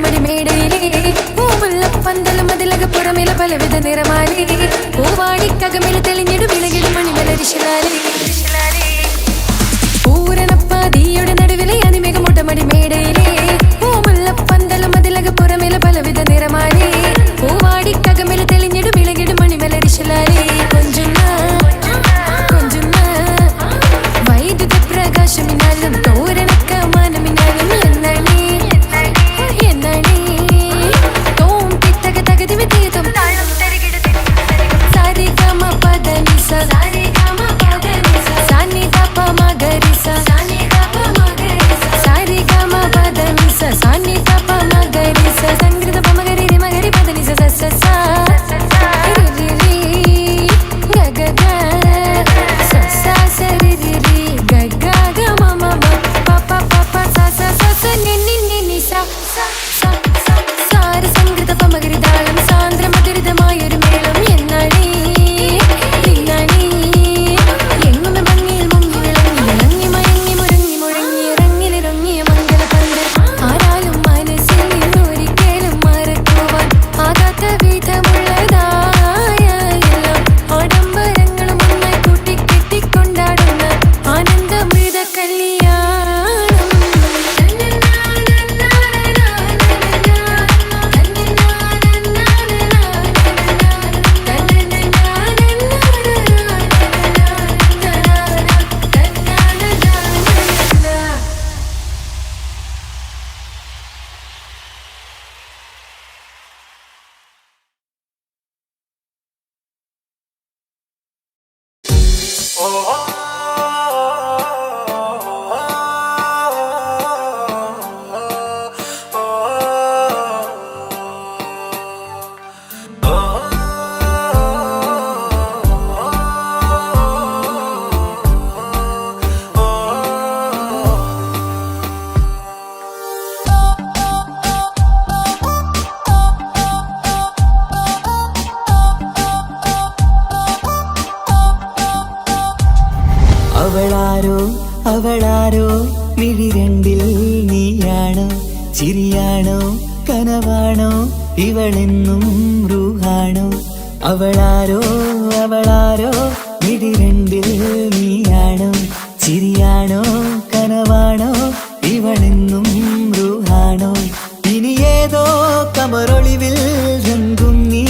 മുട്ടമടി മേടയിലേ പൂമുള്ള പന്തലും അതിലക പുറമില പലവിധ നിറമാലേ പൂവാടിക്കകമിൽ തെളിഞ്ഞിടും വിളകിടും മണിമലരിശിലാലേ പൂരണപ്പാതിയുടെ നടുവിലെ അനിമിക മുട്ടമടി മേടയിലേ പൂമുള്ള പന്തലും അതിലക പുറമില പലവിധ നിറമാലേ പൂവാടിക്കകമിൽ തെളിഞ്ഞിടും വിളകിടും മണിമലരിശിലാലേ വൈദ്യുത പ്രകാശമിനാലും തോരണക്ക മാനമിനാലും എന്നണേ തോം തിത്തക തകതി വിതേതം സാരിഗമ പദനിസ സാനിധപ മഗരിസ സാരിഗമ പദനിസ സാനിധപ മഗരിസ സംഗൃത പമഗരി മഗരി പദനിസ സസ അവളാരോ മിഴിരണ്ടിൽ നീയാണോ ചിരിയാണോ കനവാണോ ഇവളെന്നും റൂഹാണോ അവളാരോ മിഴിരണ്ടിൽ നീയാണോ ചിരിയാണോ കനവാണോ ഇവളെന്നും റൂഹാണോ ഇനി ഏതോ കമറൊളിവിൽ രംഗും നീ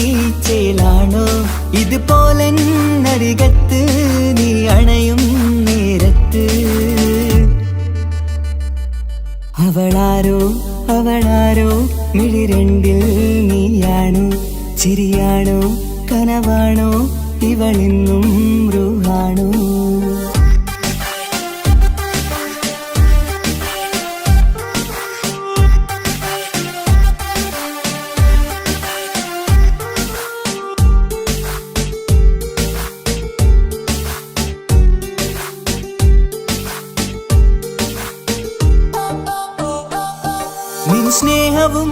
ചേലാണോ ഇതുപോലെ നരികത്ത് നീ അണയും നേരത്ത് അവളാരോ മിഴിരണ്ടിൽ നീയാണോ ചിരിയാണോ കനവാണോ ഇവളെന്നും റൂഹാണോ നിൻ സ്നേഹവും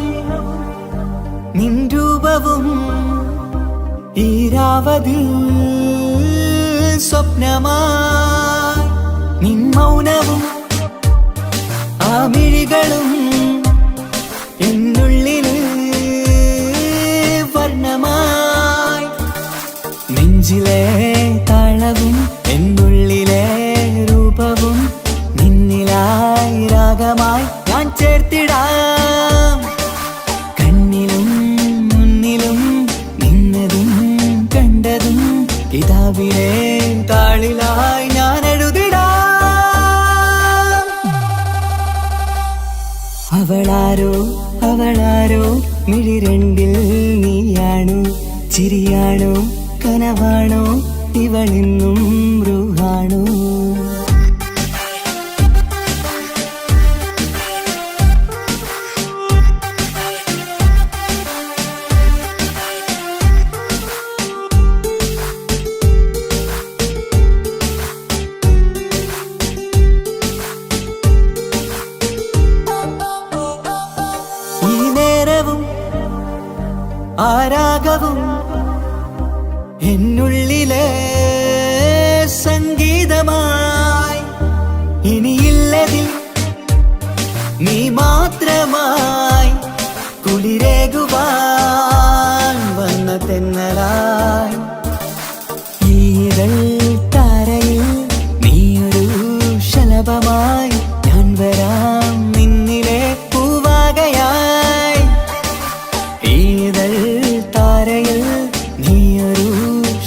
നിൻ രൂപവും ഈരാവതിൽ സ്വപ്നമായി നിൻ മൗനവും ആ മിഴികളും എന്നുള്ളിൽ വർണ്ണമായി നെഞ്ചിലെ താളവും എന്നുള്ളിലെ രൂപവും നിന്നിലായി രാഗമായി ഞാൻ ചേർത്തിടാം കണ്ണിലും മുന്നിലും നിന്നതും കണ്ടതും കിതാബിലെ താളിലായി ഞാൻ എഴുതിടാം അവളാരോ മിഴിരണ്ടിൽ നീയാണോ ചിരിയാണോ കനവാണോ ഇവളെന്നും റൂഹാണോ ആരാഗവും എന്നുള്ളിലെ സംഗീതമായി ഇനിയില്ലതിൽ നീ മാത്രമായി ശലഭമായി ഞാൻ വരാം നിന്നിലെ പൂവാകയായി. ഈതൾ താരയിൽ നീയൊരു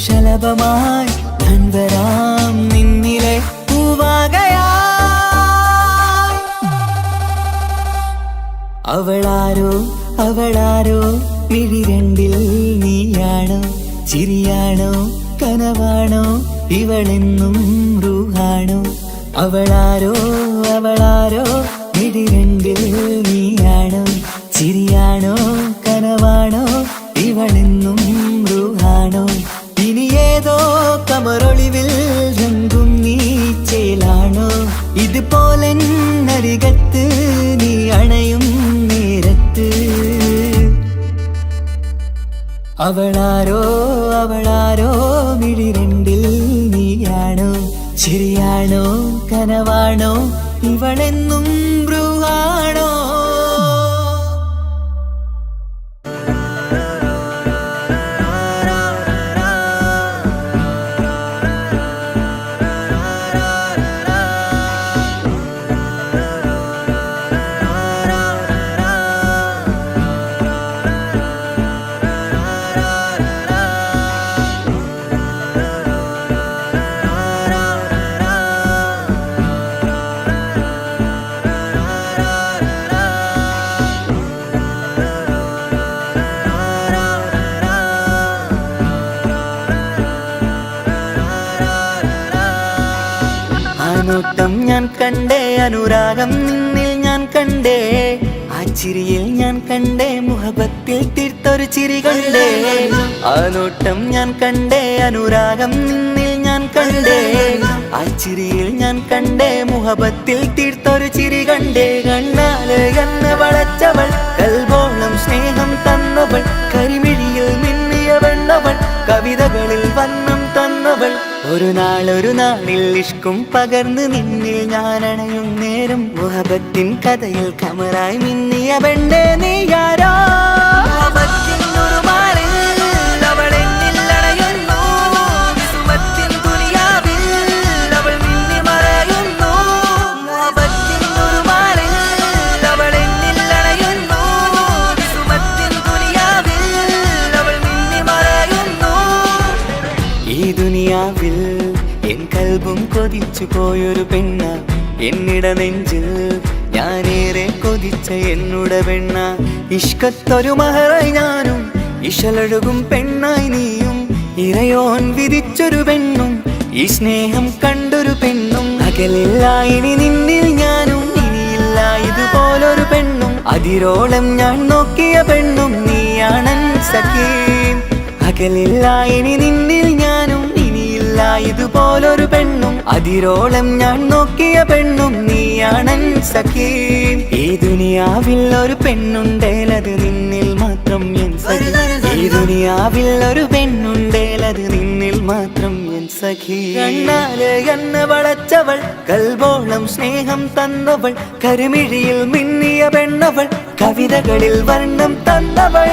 ശലഭമായി ഞാൻ വരാം നിന്നിലെ പൂവാകയായി. അവളാരോ അവളാരോ മിഴിരണ്ടിൽ നീയാണോ ചിരിയാണോ കനവാണോ ഇവളെന്നും റൂഹാണോ. അവളാരോ അവളാരോ മിഴിരണ്ടിൽ നീയാണോ ചിരിയാണോ കനവാണോ ഇവളെന്നും റൂഹാണോ. ഇനി ഏതോ കമറൊളിവിൽ രംഗും നീ ചേലാണോ. ഇതുപോലെ നരികത്ത് നീ അണയും നേരത്ത്. അവളാരോ അവളാരോ മിഴിരണ്ടിൽ നീയാണോ ശരിയാണോ കനവാണോ ഇവളെന്നും ബ്രൂഹാണോ. നോട്ടം ഞാൻ കണ്ടേ അനുരാഗം നിന്നിൽ ഞാൻ കണ്ടേ. ആ ചിരിയിൽ ഞാൻ കണ്ടേ മുഹബത്തിൽ തീർത്തൊരു ചിരി കണ്ടേ. ആ നോട്ടം ഞാൻ കണ്ടേ അനുരാഗം നിന്നിൽ ഞാൻ കണ്ടേ. ആ ചിരിയിൽ ഞാൻ കണ്ടേ മുഹബത്തിൽ തീർത്തൊരു ചിരി കണ്ടേ. കണ്ണാല് എന്നെ വളച്ചവൾ കൽബോളം സ്നേഹം തന്നവൾ കരിമിഴിയിൽ മിന്നിയ വെണ്ണവൾ കവിതകളിൽ വന്നം തന്നവൾ. ഒരു നാളിൽ ഇഷ്കും പകർന്ന് നിന്നിൽ ഞാൻ അണയും നേരം മുഹബത്തിൻ കഥയിൽ കമറായി മിന്നിയ പെണ്ണേ നീയാരോ. ഈ ദുനിയാവിൽ എൻ കൽബും കൊതിച്ചു പോയൊരു പെണ്ണ എന്നിട നെഞ്ചിൽ ഞാനേറെ കൊതിച്ച എന്നുട പെണ്ണ. ഇഷ്കത്തൊരു മഹറായി ഞാനും ഇശലൊഴുകും പെണ്ണായി നീയും ഇറയോൻ വിധിച്ചൊരു പെണ്ണും ഈ സ്നേഹം കണ്ടൊരു പെണ്ണും. അകലില്ല ഇനി നിന്നിൽ ഞാനും ഇനിയില്ല ഇതുപോലൊരു പെണ്ണും. അതിരോളം ഞാൻ നോക്കിയ പെണ്ണും നീയാണൻ സഖീ. അകലില്ല ഇനി നിന്നിൽ ഞാനും ഇനിയില്ല ഇതുപോലൊരു പെണ്ണും. അതിരോളം ഞാൻ നോക്കിയ പെണ്ണും നീയാണൻ സഖീ. ഈ ദുനിയാവിൽ ഒരു പെണ്ണുണ്ടേലത് നിന്നിൽ മാത്രം എൻ സഖി. ഈ ദുനിയാവിൽ ഒരു പെണ്ണുണ്ടേലത് നിന്നിൽ മാത്രം എൻ സഖി. കണ്ണാല് എന്നെ വളച്ചവൾ കൽബോളം സ്നേഹം തന്നവൾ കരുമിഴിയിൽ മിന്നിയ പെണ്ണവൾ കവിതകളിൽ വർണ്ണം തന്നവൾ.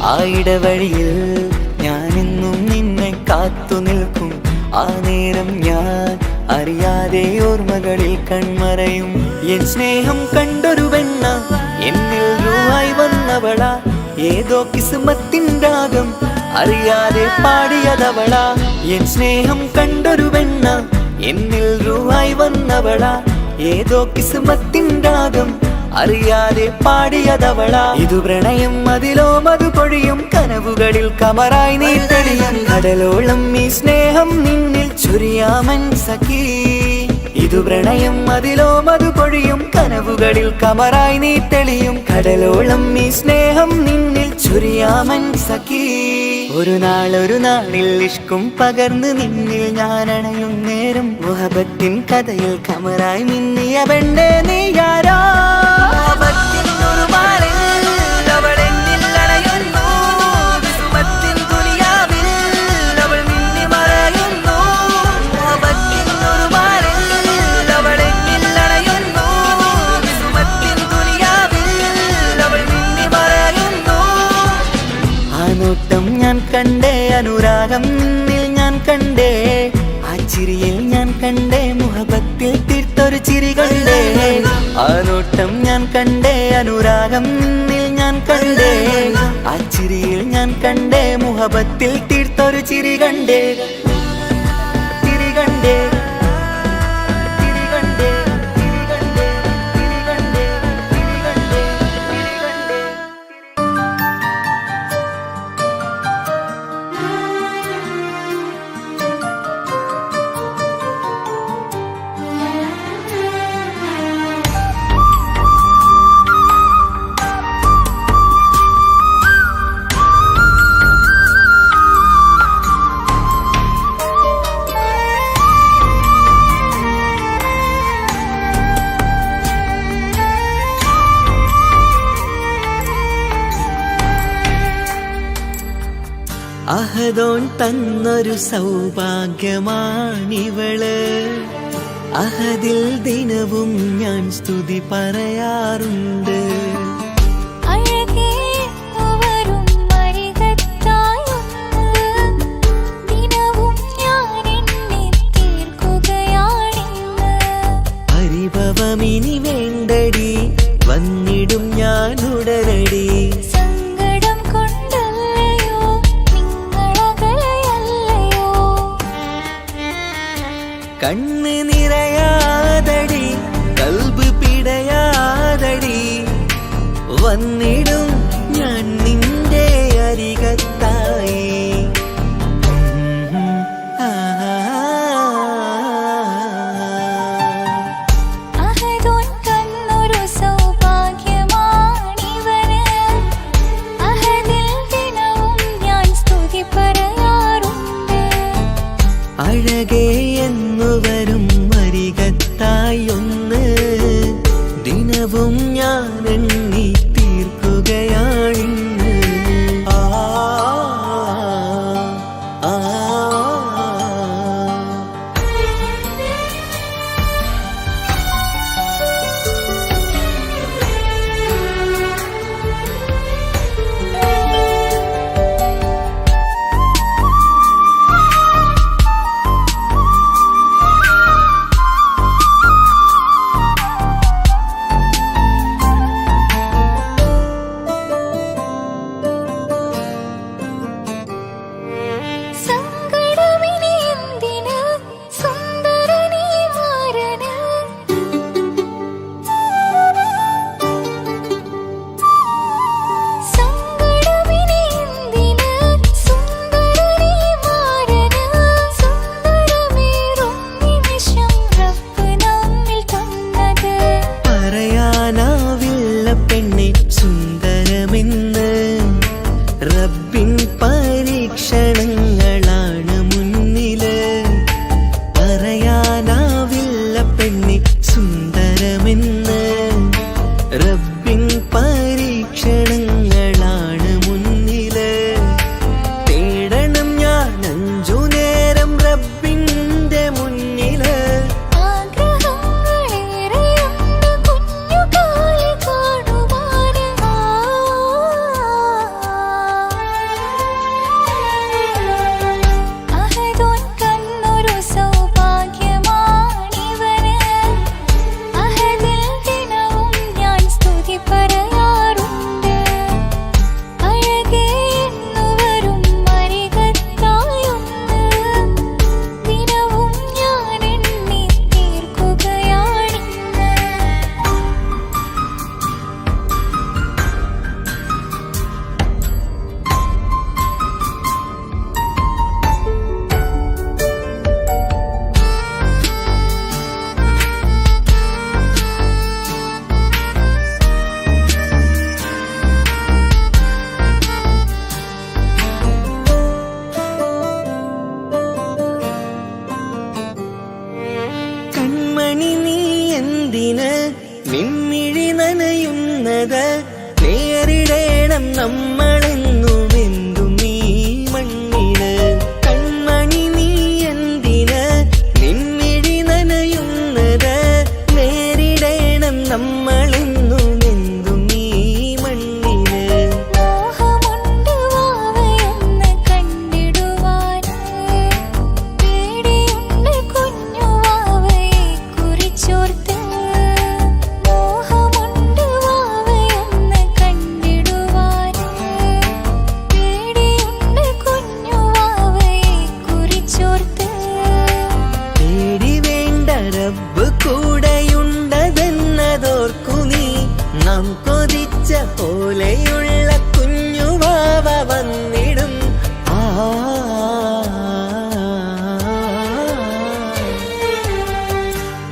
ആ ഇടവഴിയിൽ ഞാനെന്നും നിന്നെ കാത്തു നിൽക്കും. ആ നേരം ഞാൻ അറിയാതെ ഓർമ്മകളിൽ കൺമറയും. എൻ സ്നേഹം കണ്ടൊരു പെണ്ണ എന്നിൽ രൂപായി വന്നവളാ. ഏതോ കിസ്മത്തിൻ രാഗം അറിയാതെ പാടിയതവളാ. എൻ സ്നേഹം കണ്ടൊരു പെണ്ണ എന്നിൽ രൂപായി വന്നവളാ. ഏതോ കിസ്മത്തിൻ രാഗം അറിയാതെ പാടിയതവളാ. ഇതു പ്രണയം അതിലോ മധു പൊഴിയും കനവുകളിൽ കമറായി നീ തെളിയും. കടലോളം ഈ സ്നേഹം നിന്നിൽ ചൊരിയാമൻ സഖീ. ഇതു പ്രണയം അതിലോ മധു പൊഴിയും കനവുകളിൽ കമറായി നീ തെളിയും. കടലോളം ഈ സ്നേഹം നിന്നിൽ ചൊരിയാമൻ സഖീ. ഒരു നാളിൽ ഇഷ്കും പകർന്ന് നിന്നിൽ ഞാൻ അണയും നേരം മുഹബത്തിൻ കഥയിൽ കമറായി മിന്നിയ പെണ്ണേ നീയാരോ. അവൾ മിന്നി മറയുന്നു. കണ്ടേ ആ ചിരിയിൽ ഞാൻ കണ്ടേ മുഹബത്തിൽ തീർത്തൊരു ചിരി കണ്ടേ ആ നോട്ടം ഞാൻ കണ്ടേ അനുരാഗം നിന്നിൽ ഞാൻ കണ്ടേ ആ ചിരിയിൽ ഞാൻ കണ്ടേ മുഹബത്തിൽ തീർത്തൊരു ചിരി കണ്ടേ ചിരി കണ്ടേ ചിരി കണ്ടേ ചിരി കണ്ടേ ചിരി കണ്ടേ ചിരി കണ്ടേ ചിരി കണ്ടേ അഹദോൻ തന്നൊരു സൗഭാഗ്യമാണിവള് അഹദിൽ ദിനവും ഞാൻ സ്തുതി പറയാറുണ്ട് പരിഭവമിനി വേണ്ടടി വന്നിടും ഞാൻ ഉടനടി കണ്ണ് നിറയാതടി കൽബ് പിടയാതടി വന്നിടും ഞാൻ നിന്റെ അരികത്തായി അഴകേ എന്നു വരും അരികത്തായി ഒന്ന് ദിനവും ഞാൻ എണ്ണി തീർക്കുകയാണിന്ന് ആ ആ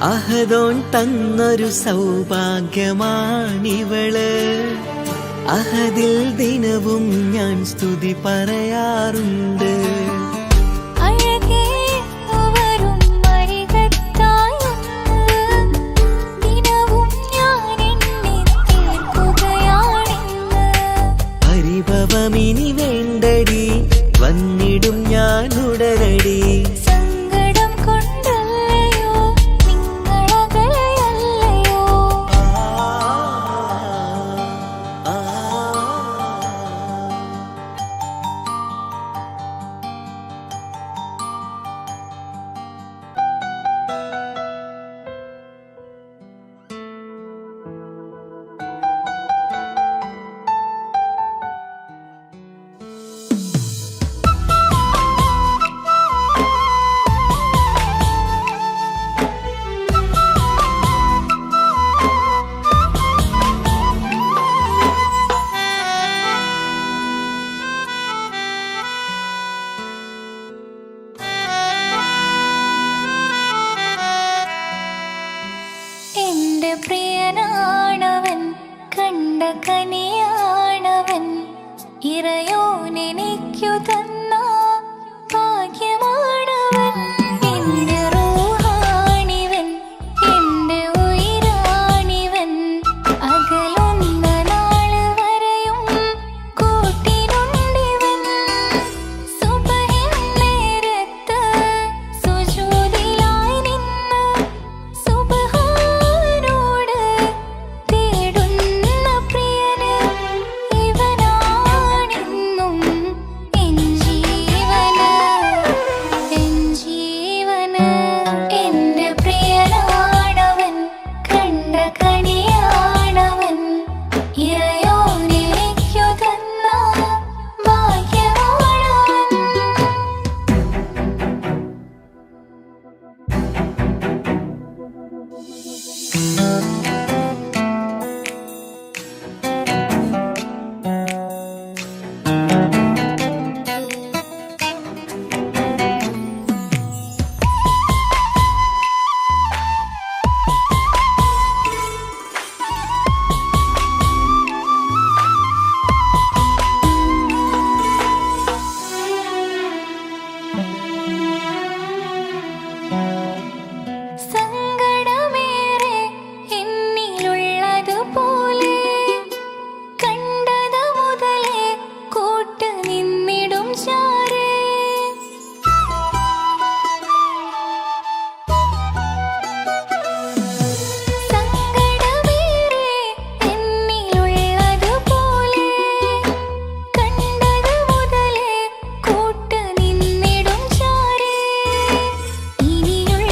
അഹദോൻ തന്നൊരു സൗഭാഗ്യമാണിവള്. അഹദിൽ ദിനവും ഞാൻ സ്തുതി പറയാറുണ്ട്. പരിഭവമിനി വേണ്ടടി, വന്നിടും ഞാൻ ഉടനടി. പ്രിയനാണവൻ, കണ്ട കനിയാണവൻ, ഇറയോനെനിക്കു തന്ന ഭാഗ്യമാണവൻ. എന്റെ റൂഹാണിവൻ, എന്റെ ഉയിരാണിവൻ, അകലുന്ന നാള് വരെയും കൂട്ടിനുണ്ടിവൻ. സുബഹിൻ നേരത്ത് സുജൂദിലായി നിന്ന് സുബ്ഹാനോട് തേടുന്ന പ്രിയന് ഇവനാണെന്നും എൻ ജീവന്, എൻ ജീവന്. എന്റെ പ്രിയനാണവൻ, കണ്ട കനിയാണവൻ, ഇറയോനെനിക്കു തന്ന ഭാഗ്യമാണവൻ. സങ്കടമേറെ എന്നിലുള്ളതുപോലെ കണ്ടത് മുതലേ കൂട്ട് നിന്നിടും ചാരേ. സങ്കടമേറെ എന്നിലുള്ളതുപോലെ കണ്ടത് മുതലേ കൂട്ട് നിന്നിടും ചാരേ. ഇനിയുള്ള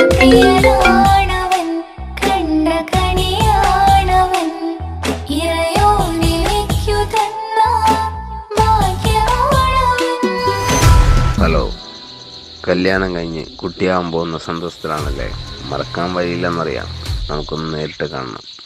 പ്രിയനാണവൻ കണ്ട കണിയാണവൻ ഇറയോനിലേക്കു തന്ന ഭാഗ്യമാണവൻ. ഹലോ, കല്യാണം കഴിഞ്ഞ് കുട്ടിയാവാൻ പോകുന്ന സന്തോഷത്തിലാണല്ലേ? മറക്കാൻ വഴിയില്ലെന്നറിയാം. നമുക്കൊന്ന് നേരിട്ട് കാണണം.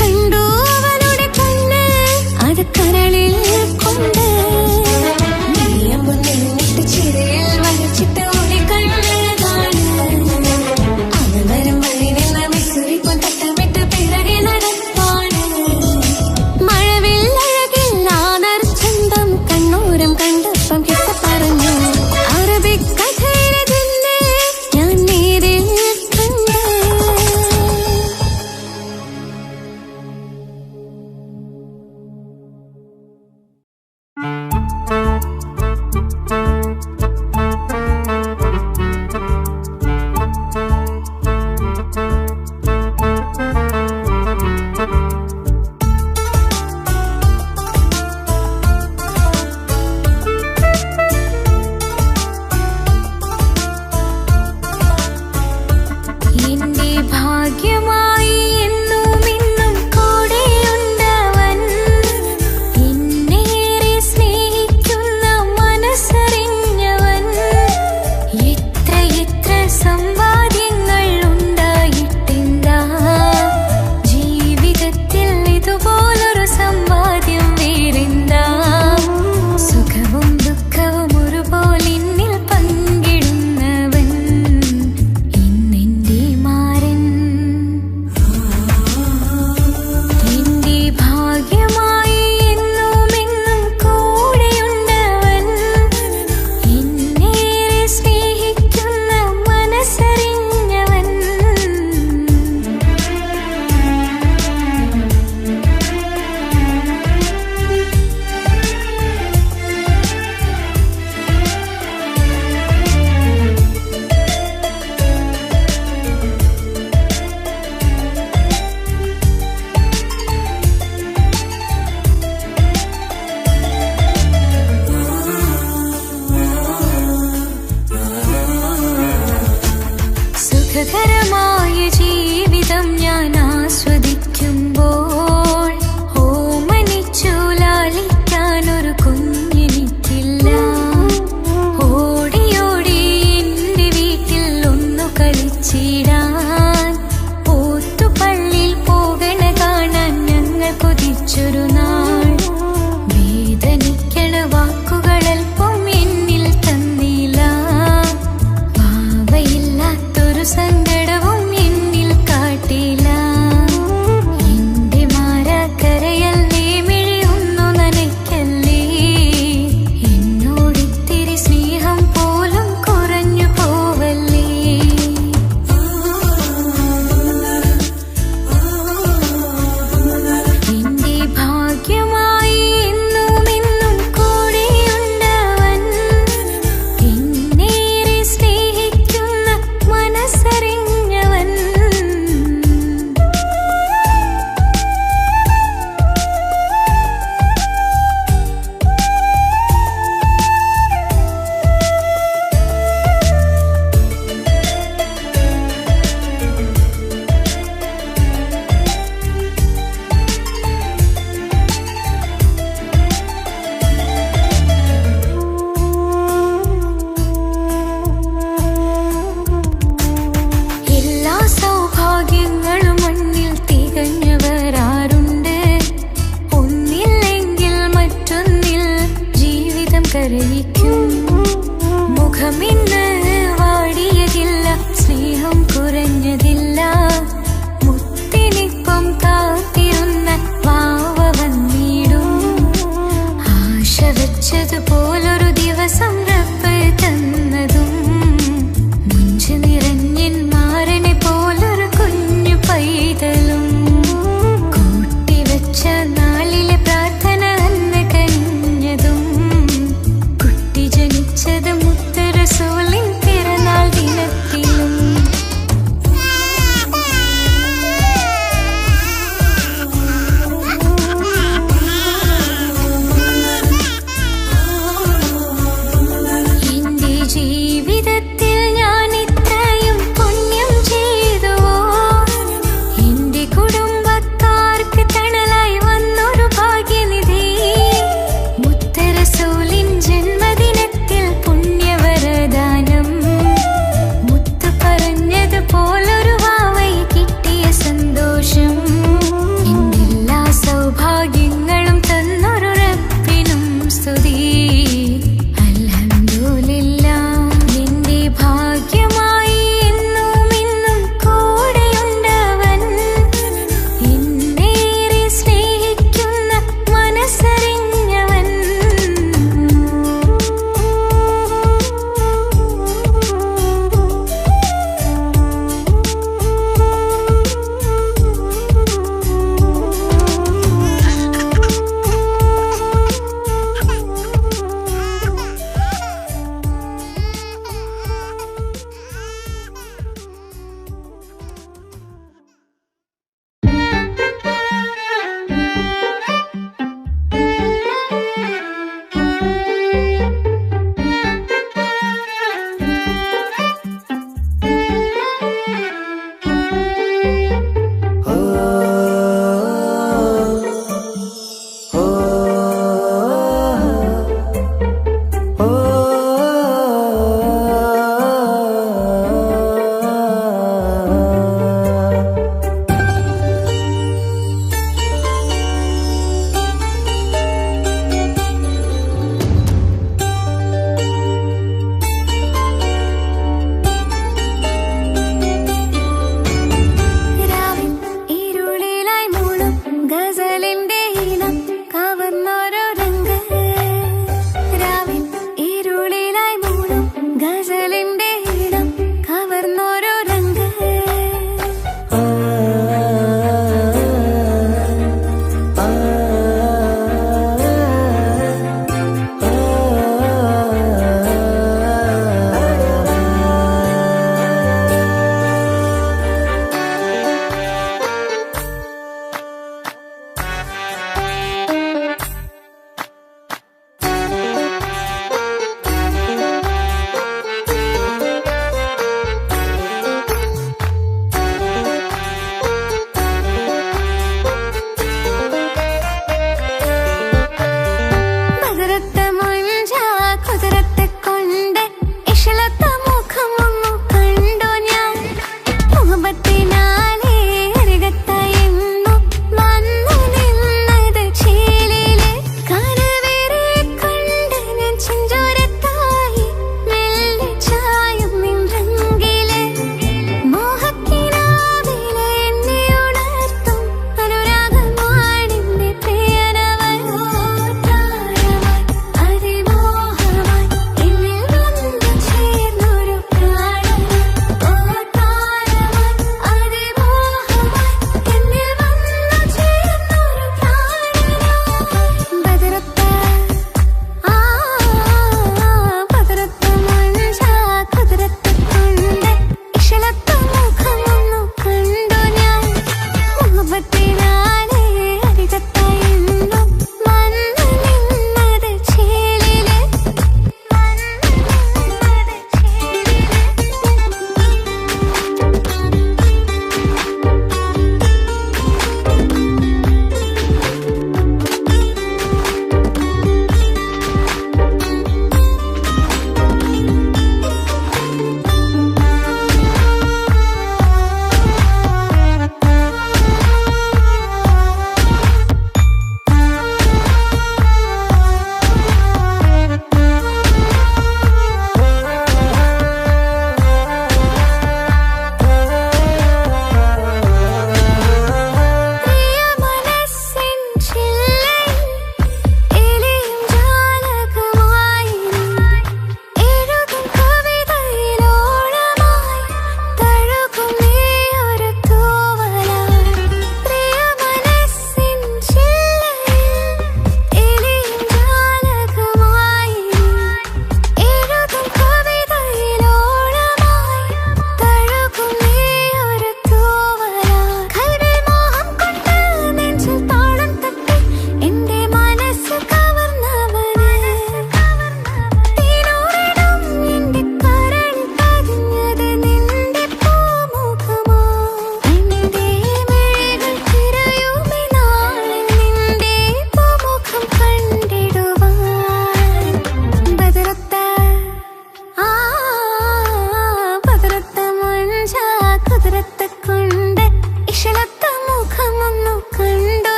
കണ്ടു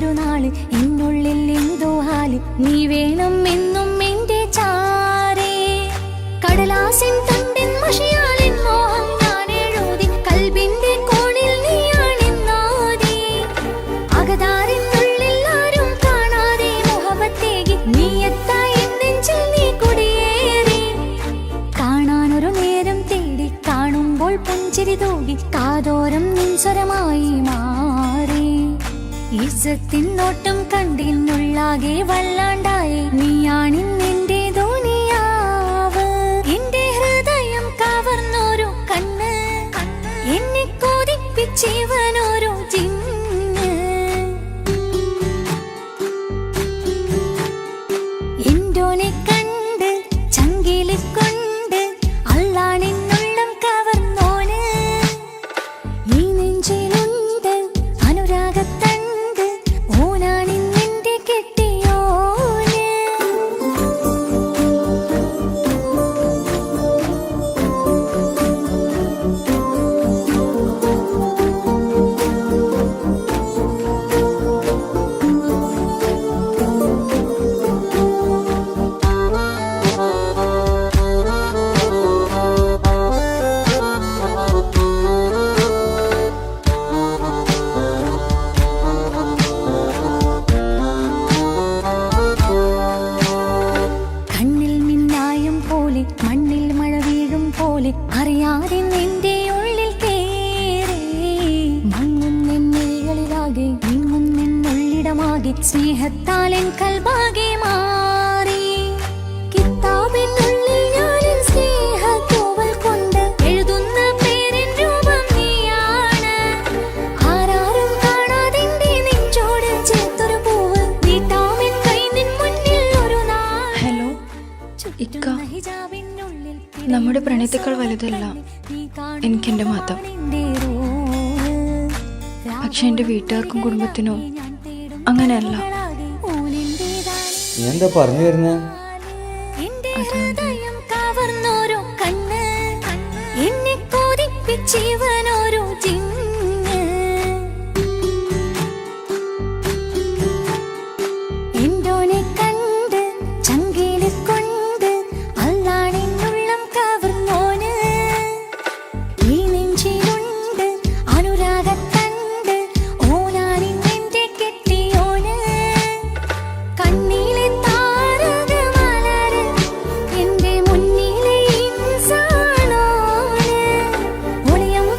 ഒരു നാള് എന്നുള്ളിൽ എന്തോ ഹാല് നീ വേണം എന്നും എന്റെ ചാരേ കടലാസിൻ തണ്ടിൻ മഷിയാലിൻ മോഹം ഞാൻ എഴുതി കൽബിന്റെ കോണിൽ നീയാണെന്നാതി അകതാരിനുള്ളിൽ ആരും കാണാതെ മുഹബത്തേകി നീ എത്തായി നെഞ്ചിൽ നീ കുടിയേറി കാണാനൊരു നേരം തേടി കാണുമ്പോൾ പുഞ്ചിരി തൂകി കാതോരം നിൻസ്വരമായി മാറി ഇസ്സത്തിൻ നോട്ടം കണ്ടിനുള്ളാകെ വല്ലാണ്ടായി നീയാണിന്നെന്റെ ദുനിയാവ് എന്റെ ഹൃദയം കവർന്നോരു കണ്ണ് എന്നെ കൊതിപ്പിച്ചിവനോരു ജിന്ന് എന്തോനെ കണ്ട് ചങ്കില് കൊണ്ട് അള്ളാണെന്നുള്ളം കവർന്നോന് നീ നെഞ്ചിലുണ്ട് അനുരാഗത്തണ്ട് ഓനാണിന്നെന്റെ കെട്ടിയോന് കണ്ണിൽ മിന്നായം പോലെ മണ്ണിൽ മഴ വീഴും പോലെ അറിയാതെ നിന്റെ ഉള്ളിൽ കേറി മങ്ങുന്നെന്നുള്ളിലാകെ നിങ്ങുന്നെന്നുള്ളിടമാകെ സ്നേഹത്താലെൻ കൽബാകെ മാറി കിതാബിനുള്ളിൽ ഞാനെൻ സ്നേഹത്തൂവൽ കൊണ്ട് എഴുതുന്ന പേരിൻ രൂപം നീയാണ് ആരാരും കാണാതെന്റെ നെഞ്ചോട് ചേർത്തൊരു പൂവ് നീട്ടാമെൻ കൈ നിൻ മുന്നിൽ ഒരു നാൾ ഹലോ ഇക്ക, നമ്മുടെ പ്രണയത്തേക്കാൾ വലുതല്ല എനിക്കെന്റെ മതം. പക്ഷെ എന്റെ വീട്ടുകാർക്കും കുടുംബത്തിനും അങ്ങനെയല്ല. നീ എന്താ പറഞ്ഞു വരുന്നത്? കവർന്നോരോ കണ്ണ് എന്നെ കൊതിപ്പിച്ചിവനോരോ ജിന്ന് എന്തോനെ കണ്ട് ചങ്കില് കൊണ്ട് അള്ളാണെന്നുള്ളം കവർന്നോന് ഈ നെഞ്ചിലുണ്ട് അനുരാഗത്തണ്ട് ഓനാണിന്നെന്റെ കെട്ടിയോന് കണ്ണിലെ താരകമലര് എന്റെ മുന്നിലെ ഇൻസാണോന് ഒളിയം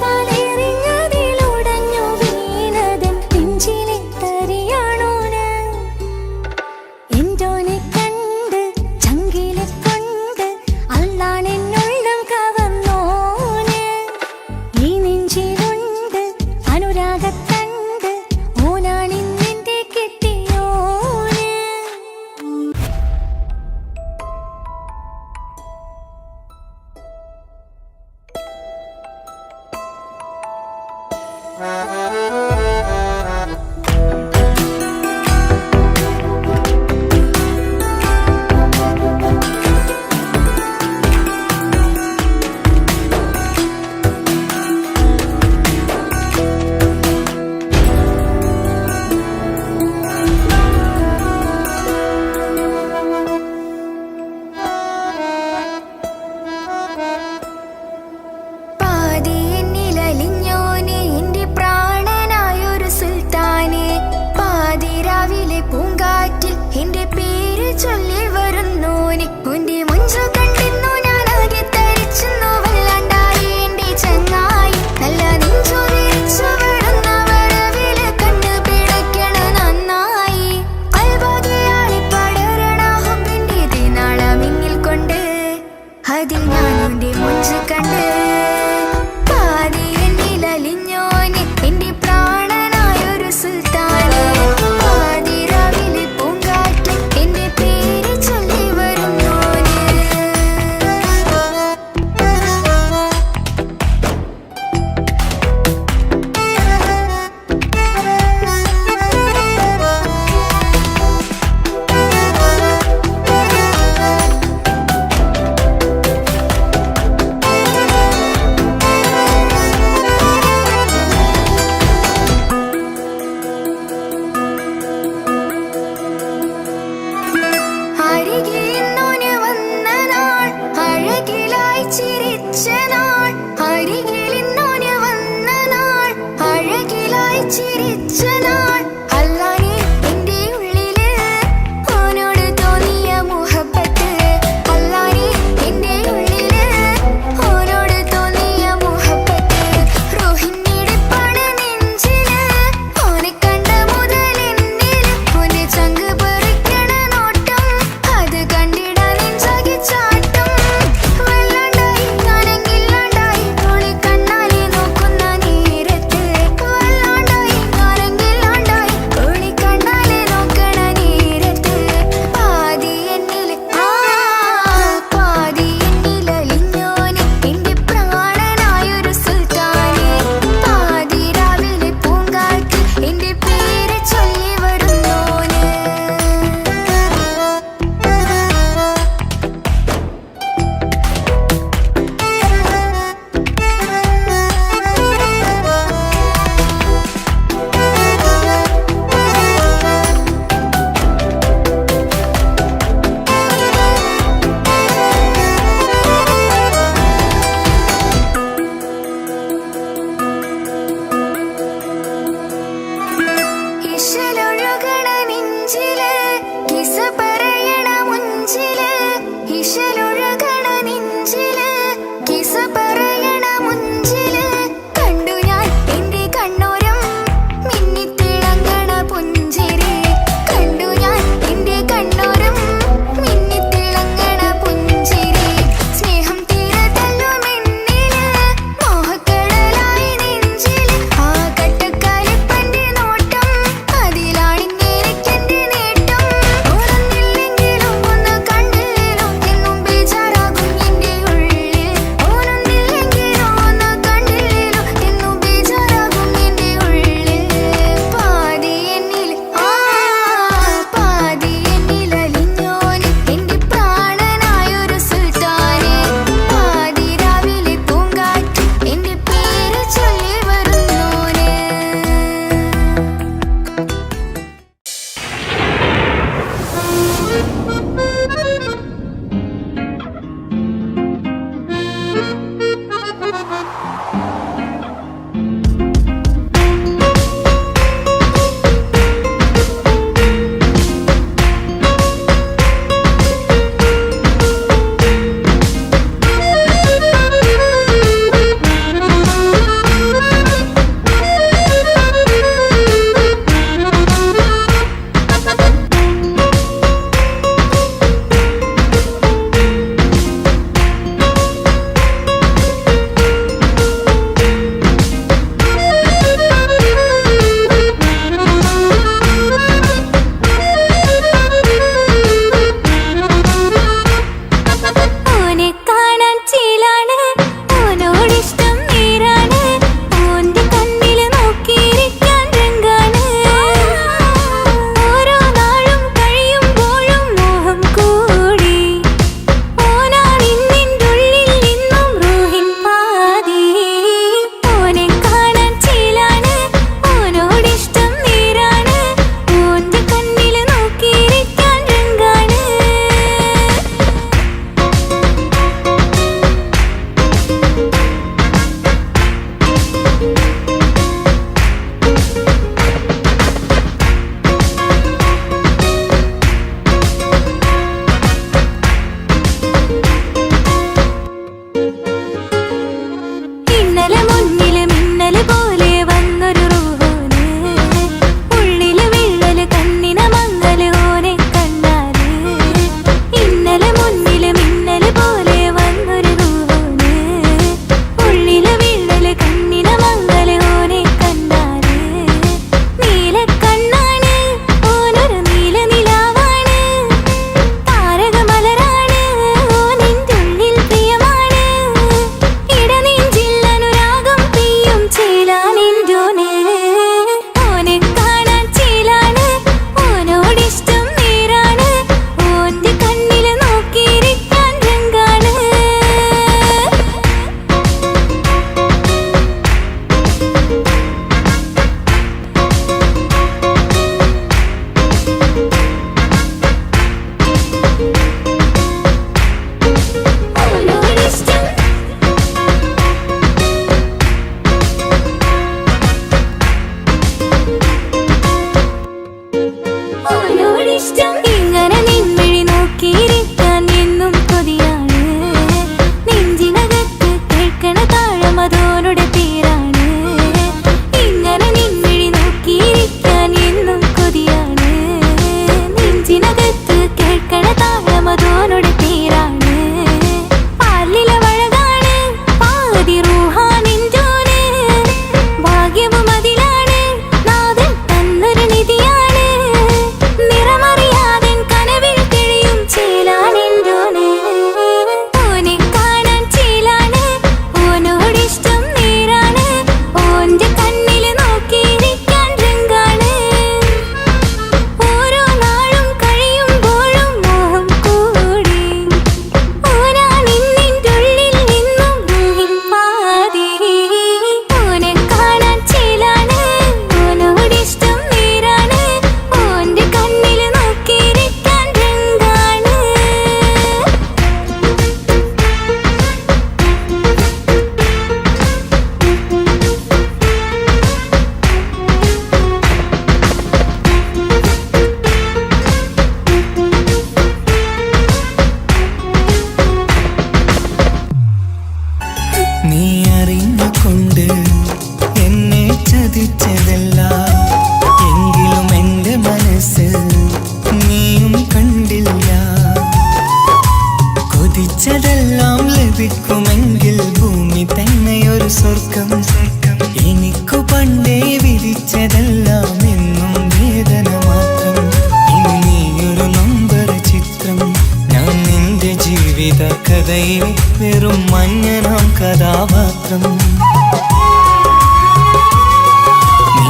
കഥയിലെ വെറും മഞ്ഞനാം കഥാപാത്രം.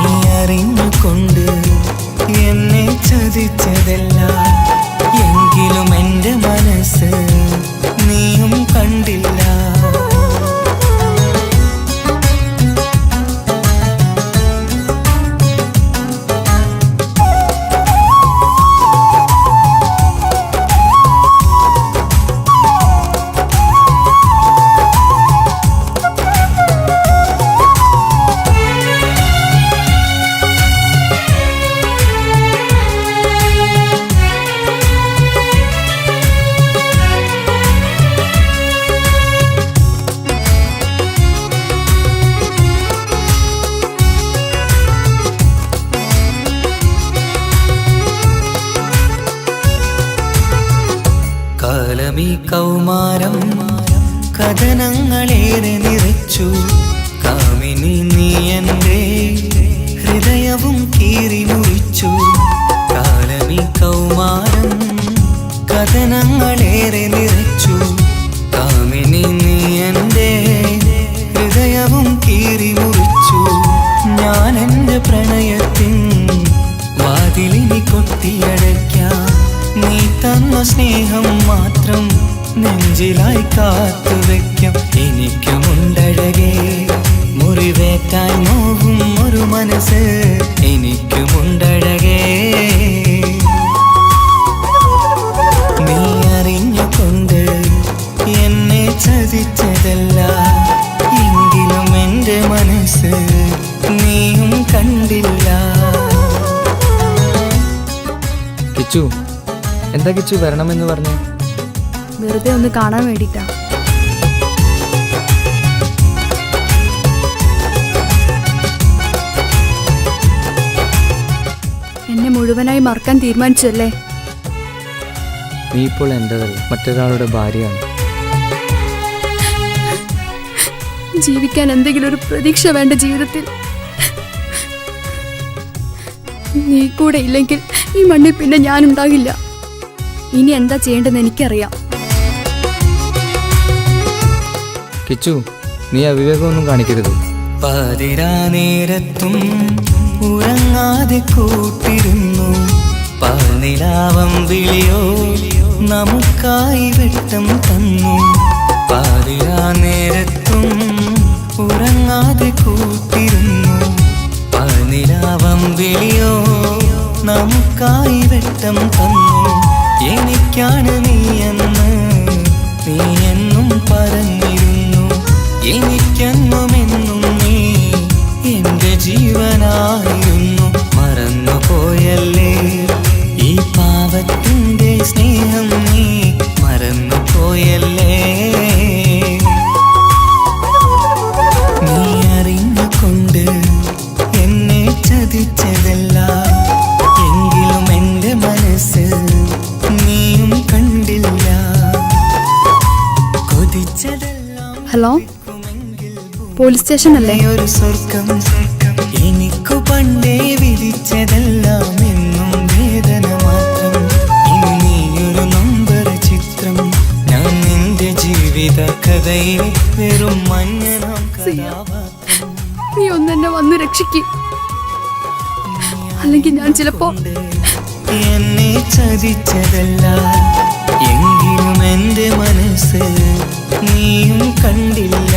നീ അറിഞ്ഞുകൊണ്ട് എന്നെ ചതിച്ചതല്ല, എങ്കിലും എൻ്റെ മനസ്സ് നീയും കണ്ടില്ല. കാലമീ കൗമാരം കഥനങ്ങളേറെ നിറച്ചു. കാമിനി നീ എൻ്റെ ഹൃദയവും കീറി മുറിച്ചു. കാലമീ കൗമാരം കഥനങ്ങളേറെ നിറച്ചു. കാമിനി നീ എൻ്റെ ഹൃദയവും കീറി മുറിച്ചു. ഞാൻ എൻ്റെ പ്രണയത്തിൻ വാതിലിനി കൊട്ടിയടയ്ക്കാം. നീ തന്ന സ്നേഹം മാത്രം നെഞ്ചിലായി കാത്തുവെക്കാം. എനിക്കുമുണ്ടഴകേ മുറിവേറ്റായി നോവും ഒരു മനസ്സ്, എനിക്കുമുണ്ടഴകേ. നീ അറിഞ്ഞുകൊണ്ട് എന്നെ ചതിച്ചതല്ല, എങ്കിലും എൻ്റെ മനസ്സ് നീയും കണ്ടില്ല. കിച്ചു, എന്താ കിച്ചു വരണമെന്ന് പറഞ്ഞു? വെറുതെ ഒന്ന് കാണാൻ വേണ്ടിട്ടാ. എന്നെ മുഴുവനായി മറക്കാൻ തീരുമാനിച്ചല്ലേ? നീ ഇപ്പോൾ എൻ്റെതല്ല, മറ്റൊരാളുടെ ഭാര്യയാണ്. ജീവിക്കാൻ എന്തെങ്കിലും ഒരു പ്രതീക്ഷ വേണ്ട ജീവിതത്തിൽ. നീ കൂടെ ഇല്ലെങ്കിൽ ഈ മണ്ണിൽ പിന്നെ ഞാനുണ്ടാകില്ല. ഇനി എന്താ ചെയ്യേണ്ടതെന്ന് എനിക്കറിയാം. കിച്ചു, നീ അവിവേകമൊന്നും കാണിക്കരുത്. പാതിരാ നേരത്തും ഉറങ്ങാതെ കൂട്ടിരുന്നു. പാൽനിലാവം വിളിയോ നമുക്കായി വെട്ടം തന്നു. പാതിരാ നേരത്തും ഉറങ്ങാതെ കൂട്ടിരുന്നു. പാൽനിലാവം വിളിയോ നമുക്കായി വെട്ടം തന്നു. എനിക്കാണ് നീയെന്ന് നീ എന്നും പറഞ്ഞിരുന്നു. എനിക്കെന്നുമെന്നും നീ എൻ്റെ ജീവനായിരുന്നു. മറന്നുപോയല്ലേ ഈ പാവത്തിൻ്റെ സ്നേഹം, നീ മറന്നുപോയല്ലേ. നീ അറിഞ്ഞുകൊണ്ട് എന്നെ ചതിച്ചതല്ല, എങ്കിലും എൻ്റെ മനസ്സ് നീയും കണ്ടില്ല. കൊതിച്ചതെല്ലാം ഹലോ, പോലീസ് സ്റ്റേഷൻ അല്ലേ? ഒരു സ്വർഗം എനിക്കു പണ്ടേ വിധിച്ചതെല്ലാം എന്നും വേദന മാത്രം. ഇനി നീയൊരു നമ്പർ ചിത്രം, ഞാൻ നിന്റെ ജീവിത കഥയിലെ വെറും മഞ്ഞനാം കഥാപാത്രം. നീ ഒന്നെന്നെ വന്ന് രക്ഷിക്ക്, അല്ലെങ്കിൽ ഞാൻ ചിലപ്പോ. എന്നെ ചതിച്ചതല്ല, എങ്കിലും എൻ്റെ മനസ്സ് നീയും കണ്ടില്ല.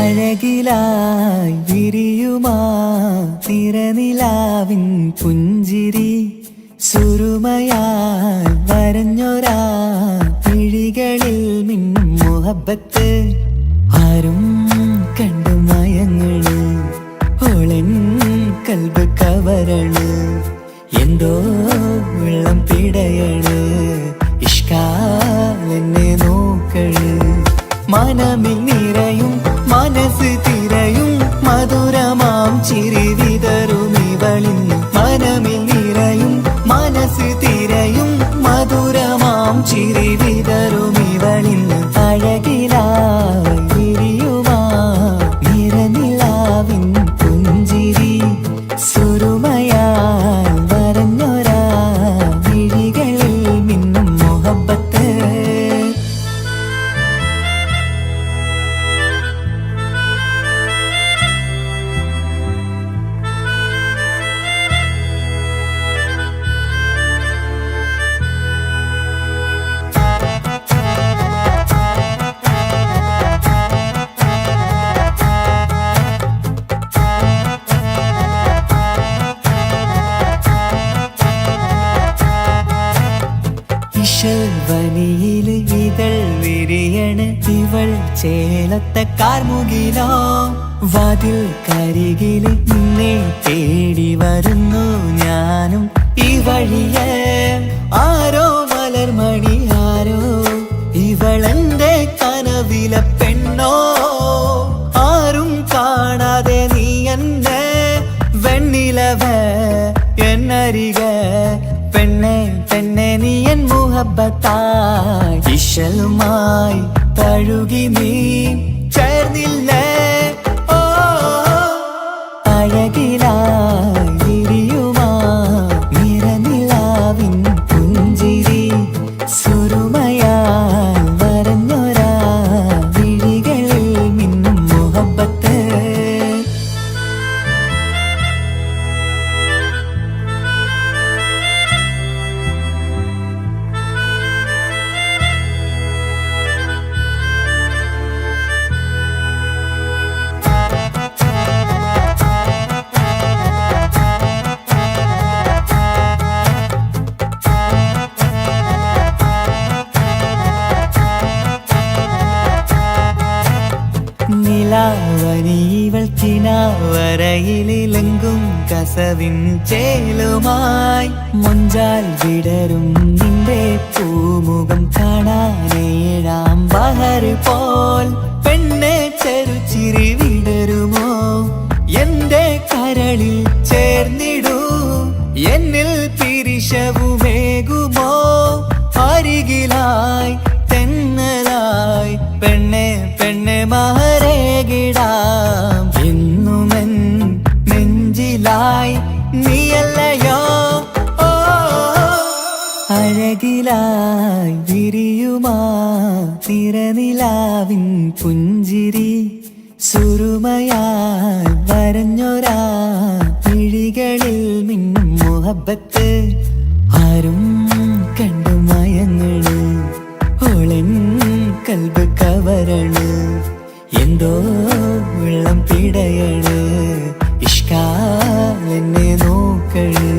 അഴകിലായി വിരിയുമാ തിരനിലാവിൻ പുഞ്ചിരി സുരുമയാൽ വരഞ്ഞൊരാ പിഴികൾ മുഹബത്ത് ആരും കണ്ടു മയങ്ങള് ഓളൻ കൽബ് കവരണ് എന്തോ വെള്ളം പിടയണ് ഇഷ്കാലെന്നെ നോക്കള് മനമിൽ നിറയും മനസ്സ് തിരയും മധുരമാം ചിരി വിതറും ഇവളിന്ന് മനമിൽ നിറയും മനസ്സ് തിരയും മധുരമാം ചിരി വിതറും ഇവളിന്ന് അഴകിലായി വിരിയുമാ നിറനിലാവിൻ പുഞ്ചിരി സുരുമയാൽ വരഞ്ഞൊരാ വിഴികളിൽ മിന്നും മുഹബത്ത് വനിയില് ഇതൾ വിരിയണ് ഇവൾ ചേലത്തെ കാർമുകിലോ വാതിൽ കരികില് നിന്നെ തേടി വരുന്നു ഞാനും ഈ വഴിയെ ആരോ മലർമണി ആരോ ഇവളെന്റെ കനവിലെ പെണ്ണോ ആരും കാണാതെ നീ എന്നെ വെണ്ണിലവ എന്നരിക പെണ്ണെ പെണ്ണെ നീ എൻ മുഹബത്തായി ഇശലുമായി തഴുകി നീ ചേർന്നില്ലേ ഓ അഴകിലായി വിരിയുമാ നിറനിലാവിൻ പുഞ്ചിരി സുരുമയാൽ വരഞ്ഞൊരാ വിഴികളിൽ മിന്നും മുഹബത്ത് നിലാവനിവൾ കിനാവരയിലെങ്കും കസവിൻ ചേലുമായി മൊഞ്ചാൽ വിടരും നിന്റെ പൂമുഖം കാണാനേഴാം ബഹർ പോൽ പെണ്ണെ ചെറുചിരി വിടരുമോ എന്റെ കരളിൽ ചേർന്നിടൂ എന്നിൽ പിരിശവുമേകുമോ അരികിലായി തെന്നലായി പെണ്ണെ പെണ്ണെ മഹരേകിടാം എന്നുമെൻ നെഞ്ചിലായി നീയല്ലയോ ഓ അഴകിലായി വിരിയുമാ തിരനിലാവിൻ പുഞ്ചിരി സുരുമയായി വരഞ്ഞൊരാ വിഴികളിൽ മിന്നും മുഹബത്ത് ആരും കണ്ടു മയങ്ങള് ഓളൻ കൽബ് കവരണ് എന്തോ വെള്ളം പിടയണ് ഇഷ്കാലെന്നെ നോക്കള്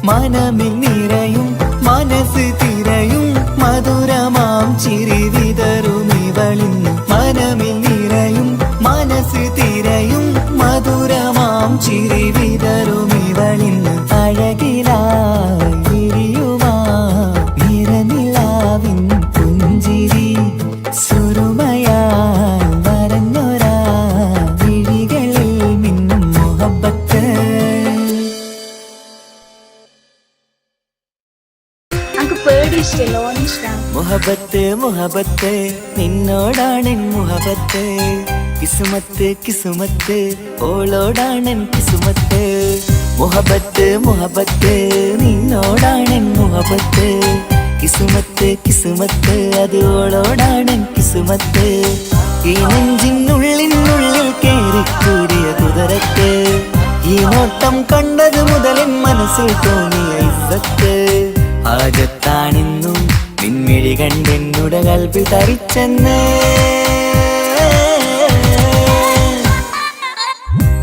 മനമിൽ നിറയും മനസ്സ് തിരയും മധുരമാം ചിരി വിതറും ഇവളിന്ന് മനമിൽ നിറയും മനസ്സ് തിരയും മധുരമാം ചിരി വിതറും ഇവളിന്ന് അഴകിലായി വിരിയുമാ നിറനിലാവിൻ പുഞ്ചിരി സുരുമയാൽ വരഞ്ഞൊരാ വിഴികളിൽ മിന്നും മുഹബത്ത് മുഹബത്ത് മുഹബത്ത് നിന്നോടാണെൻ മുഹബത്ത് കിസുമത്ത് കിസുമത്ത് ഓളോടാണെൻ കിസുമത്ത് മുഹബത്ത് മുഹബത്ത് നിന്നോടാണെൻ മുഹബത്ത് കിസുമത്ത് കിസുമത്ത് അത് ഓളോടാണെൻ കിസുമത്ത് ഈ നെഞ്ചിനുള്ളിനുള്ളിൽ കേറിക്കൂടിയ കുതിരത്ത് ഈ നോട്ടം കണ്ടത് മുതലിൻ മനസ്സിൽ തോന്നിയ ഇസ്സത്ത് ആജത്താണിന്നും നിൻമിഴി കണ്ടെന്നുടെ കൽബിൽ തരിച്ചെന്ന്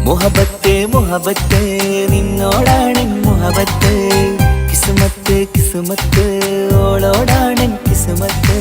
മുഹബത്ത് മുഹബത്ത് നിന്നോടാണ് മുഹബത്ത് കിസുമത്ത് കിസുമത്ത് ഓളോടാണ് കിസുമത്ത്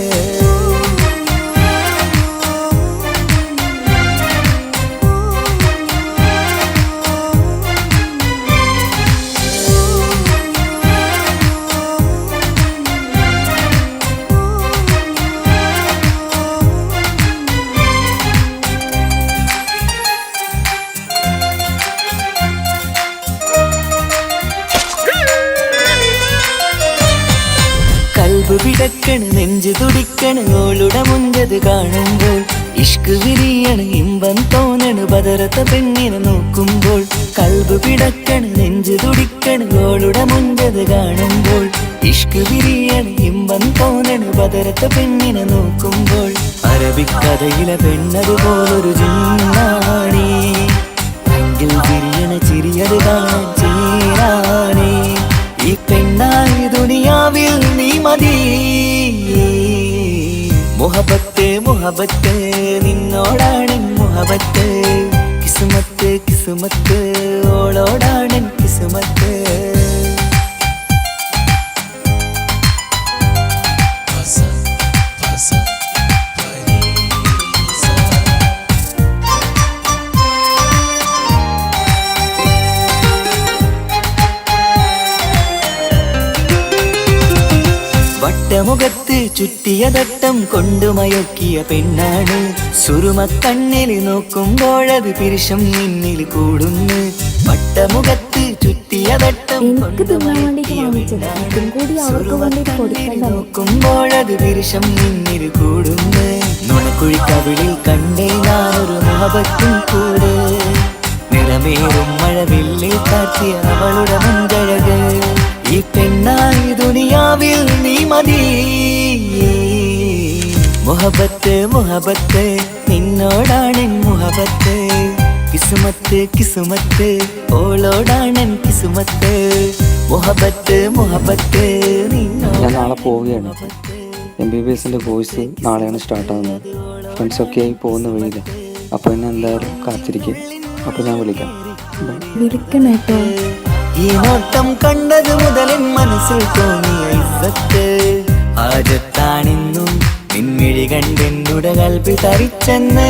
പിടക്കണ് നെഞ്ചു തുടിക്കണ് ഓളുടെ മുഞ്ചത് കാണുമ്പോൾ ഇഷ്ക് വിരിയണ് ഇമ്പം തോന്നണ് ബദറത്ത പെണ്ണിനെ നോക്കുമ്പോൾ കൽബ് പിടക്കണ് നെഞ്ചു തുടിക്കണ് ഓളുടെ മുഞ്ചത് കാണുമ്പോൾ ഇഷ്ക് വിരിയണ് ഇമ്പം തോന്നണ് ബദറത്ത പെണ്ണിനെ നോക്കുമ്പോൾ അറബിക്കഥയിലെ പെണ്ണതുപോലൊരു ജിന്നാണി അങ്കിൽ വിരിയണ ചിരിയത് കാണാൻ ചേരാനേ ഈ പെണ്ണായി ദുനിയാവിൽ നീ മതി മുഹബത്ത് മുഹബത്ത് നിന്നോടാണ് മുഹബത്ത് കിസ്മത്ത് കിസ്മത്ത് ഓളോടാണ് കിസ്മത്ത് വട്ടമുഖത്ത് ചുറ്റിയ തട്ടം കൊണ്ടു മയക്കിയ പെണ്ണാണ് സുറുമക്കണ്ണിൽ നോക്കുമ്പോഴത് പിരിശം നിന്നിൽ കൂടുന്നു വട്ടമുഖത്ത് ചുറ്റിയ തട്ടം കൊണ്ടു മയക്കിയ പെണ്ണാണ് നോക്കുമ്പോഴത് പിരിശം നിന്നിൽ കൂടുന്നു നുണക്കുഴിക്കവിളിൽ കണ്ടേ ഞാനൊരു മുഹബത്തും കൂടെ നിറമേറും മഴവില്ലിൽ കാട്ടിയ അവളുടെ മുൻകഴക് ഈ പെണ്ണായി ദുനിയാവിൽ നീ മതി മുഹബത്ത് മുഹബത്ത് നിന്നോടാണ് മുഹബത്ത് കിസ്മത്ത് കിസ്മത്ത് ഓളോടാണ് കിസ്മത്ത് മുഹബത്ത് മുഹബത്ത് ഞാൻ നാളെ പോവുകയാണ്. MBBSന്റെ കോഴ്സ് നാളെയാണ് സ്റ്റാർട്ടാകുന്നത്. ഫ്രണ്ട്സൊക്കെ ആയി പോകുന്ന വഴിയില്ല. അപ്പോൾ എന്നെ എന്തായാലും കാത്തിരിക്കും. അപ്പോൾ ഞാൻ വിളിക്കാം. വിളിക്കണേട്ടോ. ഈ നോട്ടം കണ്ടത് മുതലൻ മനസ്സിൽ തോന്നിയ ഇസ്സത്ത് ആജത്താണിന്നും നിൻമിഴി കണ്ടെന്നുടെ കൽപ്പി തരിച്ചെന്ന്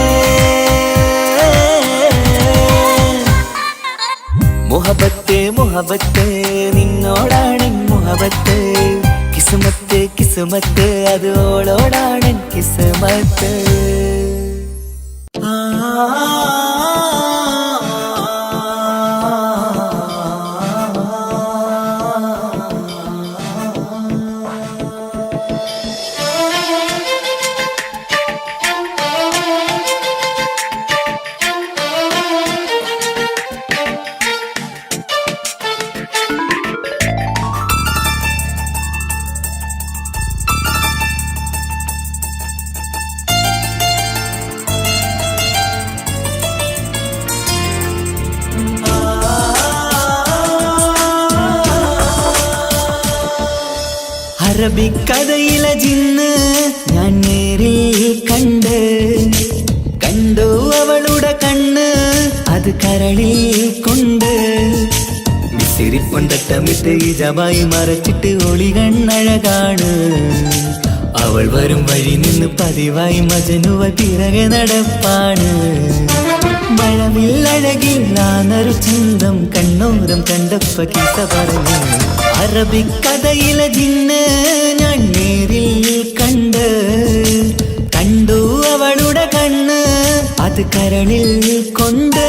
മുഹബത്ത് മുഹബത്ത് നിന്നോടാണ് മുഹബത്ത് കിസ്മത്ത് കിസ്മത്ത് അത് ഓളോടാണ് കിസ്മത്ത് അറബിക്കഥയിലെ ജിന്ന് ഞാൻ നേരിൽ കണ്ടു അവളുടെ കണ്ണ് അത് കരളിൽ കൊണ്ട് മിസിരിപ്പൊണ്ടട്ടമിട്ട് ഇജമായി മറച്ചിട്ട് ഒളി കണ്ണഴകാണ് അവൾ വരും വഴി നിന്ന് പതിവായി മജനുവ പിറകെ നടപ്പാണ് മഴവില്ലഴകില്ലാന്നൊരു ചന്തം കണ്ണോരം കണ്ടപ്പ കീസ പറഞ്ഞു അറബിക്കഥയിലെ ജിന്ന് ഞാൻ നേരിൽ കണ്ടു അവളുടെ കണ്ണ് അത് കരളിൽ കൊണ്ട്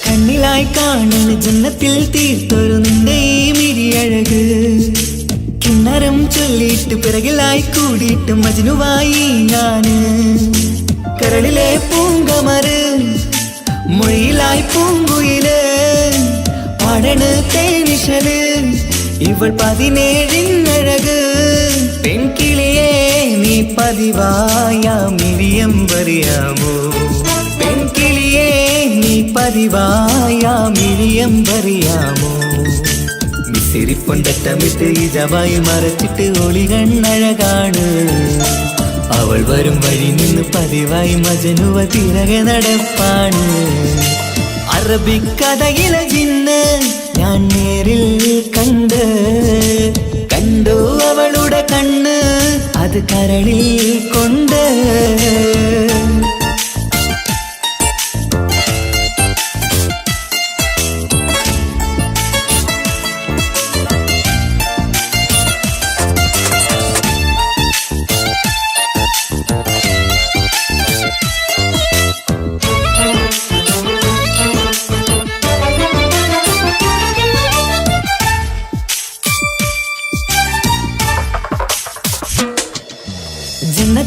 കണ്ണിലായി കാണുന്ന ജന്നത്തിൽ തീർത്തൊരു നിന്റെ ഈ മിരിയഴക് കിന്നരം ചൊല്ലിയിട്ട് പിറകിലായി കൂടിയിട്ട് മജ്നുവായി ഞാന് കരളിലെ പൂങ്കമര് മൊഴിയിലായി പൂങ്കുയില് പാടണ് തേനിശല് ഇവൾ 17 പെൺകിളിയെ നീ പതിവായ മിരിയം പറയാമോ പെൺകിളിയെ നീ പതിവായ മിരിയം പറയാമോ മിസിരിപ്പൊണ്ടട്ടമിട്ട് ഇജമായി മറച്ചിട്ട് ഒളി കണ്ണഴകാണ് അവൾ വരും വഴി നിന്ന് പതിവായി മജനുവ പിറകെ നടപ്പാണ് അറബിക്കഥയിലെ ജിന്ന് ഞാൻ നേരിൽ കണ്ടു അവളുടെ കണ്ണ് അത് കരളിൽ കൊണ്ട്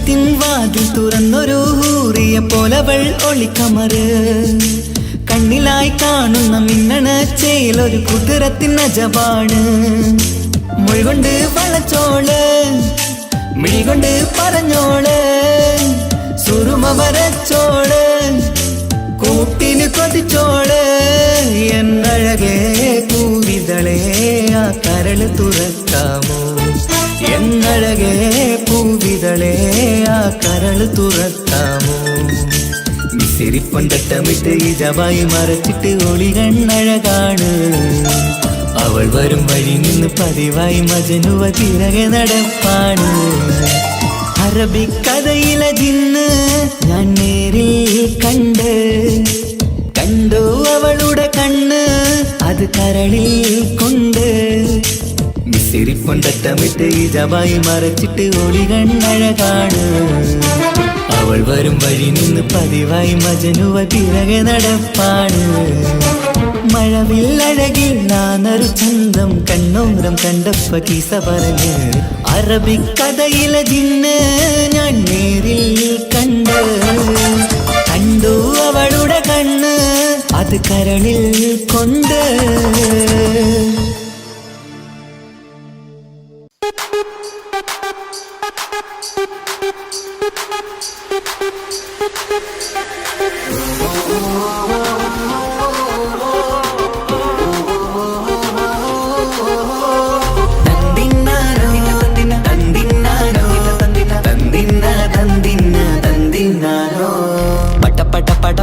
ജന്നത്തിൻ വാതിൽ തുറന്നൊരു ഹൂറിയ പോലവൾ ഒളിക്കമറ് കണ്ണിലായി കാണുന്ന മിന്നണ ചേലൊരു കുതിരത്തിൻ അജപാണ് മൊഴികൊണ്ട് വളച്ചോള് മിഴികൊണ്ട് പറഞ്ഞോള് സുറുമ വരച്ചോള് കൂട്ടിന് കൊതിച്ചോള് എന്നഴകേ പൂവിതളേ ആ കരള് തുറക്കാമോ എന്നഴകേ പൂവിതളേ ആ കരള് തുറക്കാമോ മിസിരിപ്പൊണ്ടട്ടമിട്ട് ഇജബായി മറച്ചിട്ട് ഒളി കണ്ണഴകാണ് അവൾ വരും വഴി നിന്ന് പതിവായി മജനുവ തിരകെ നടപ്പാണ് അറബിക്കഥയിലെ ജിന്ന് ഞാൻ നേരിൽ കണ്ടു അവളുടെ കണ്ണ് അത് കരളിൽ കൊണ്ട് മിസിരിപ്പൊണ്ടട്ടമിട്ട് ഇജബായി മറച്ചിട്ട് ഒളി കണ്ണഴകാണ് അവൾ വരും വഴി നിന്ന് പതിവായി മജനുവ തിരകെ നടപ്പാണ് മഴവില്ലഴകിൽ നാനൊരു ചന്തം കണ്ണോരം കണ്ടപ്പ കീസ പറഞ്ഞ് അറബിക്കഥയിലെ ജിന്ന് ഞാൻ നേരിൽ കണ്ടു അവളുടെ കണ്ണ് അത് കരളിൽ കൊണ്ട്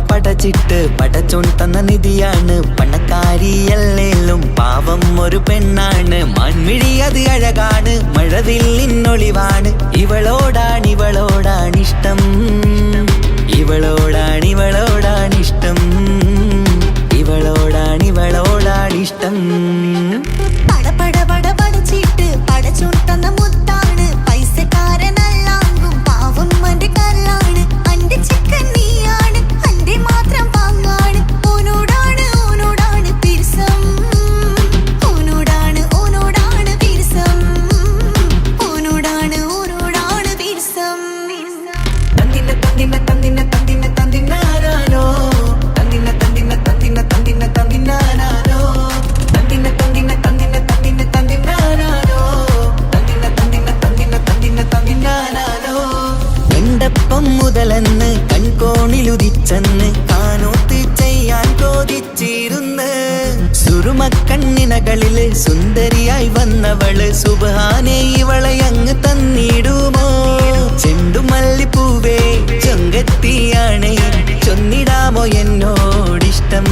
പടച്ചിട്ട് പടച്ചോൺ തന്ന നിധിയാണ് പണക്കാരിയല്ലേലും പാവം ഒരു പെണ്ണാണ് മാൻമിഴി അത് അഴകാണ് മഴവില്ലിന്നൊളിവാണ് ഇവളോടാണിഷ്ടം ഇവളോടാണിഷ്ടം ഇവളോടാണിഷ്ടം പടച്ചിട്ട് പടച്ചോൺ തന്ന മുത്താണ് പൈസക്കാരനല്ലാങ്കും പാവം അന്റെ കല്ലാണ് അന്റെ ചിക്കൻ നീയാണ് അന്റെ മാത്രം പാങ്ങാണ് ഓനോടാണ് പിരിസം ഓനോടാണ് പിരിസം ഓനോടാണ് പിരിസം തന്തിനാരോ എണ്ടപ്പം മുതലെന്ന് കൺകോണിലുദിച്ചെന്ന് കാനോത്ത് ചെയ്യാൻ ചോദിച്ചിരുന്ന് സുറുമക്കണ്ണിനകളില് സുന്ദരിയായി വന്നവള് സുബ്ഹാനേ ഇവളെ അങ്ങ് തന്നിടുമോ ചെണ്ടുമല്ലിപ്പൂവേ ചൊങ്കത്തിയാണ് ചൊന്നിടാമോ എന്നോടിഷ്ടം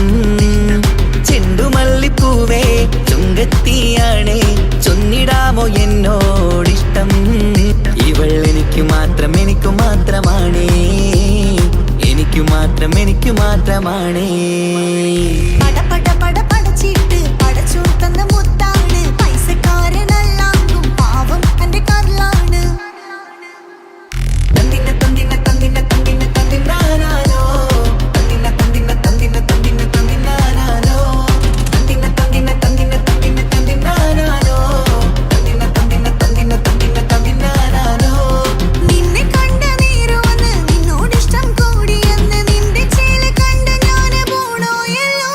ചെണ്ടുമല്ലിപ്പൂവേ ചൊങ്കത്തിയാണ് ചൊന്നിടാമോ എന്നോടിഷ്ടം ഇവൾ എനിക്ക് മാത്രമാണേ എനിക്ക് മാത്രമാണേ പടച്ചിട്ട് പടച്ചോൺ തന്ന മുത്താണ് പൈസക്കാരനല്ലാങ്കും പാവം അന്റെ കല്ലാണ് നിന്നെ കണ്ട നേരുവന്ന് നിന്നോടിഷ്ടം കൂടിയെന്ന് നിന്റെ ചേല കണ്ട ഞാന് പോണോയല്ലോ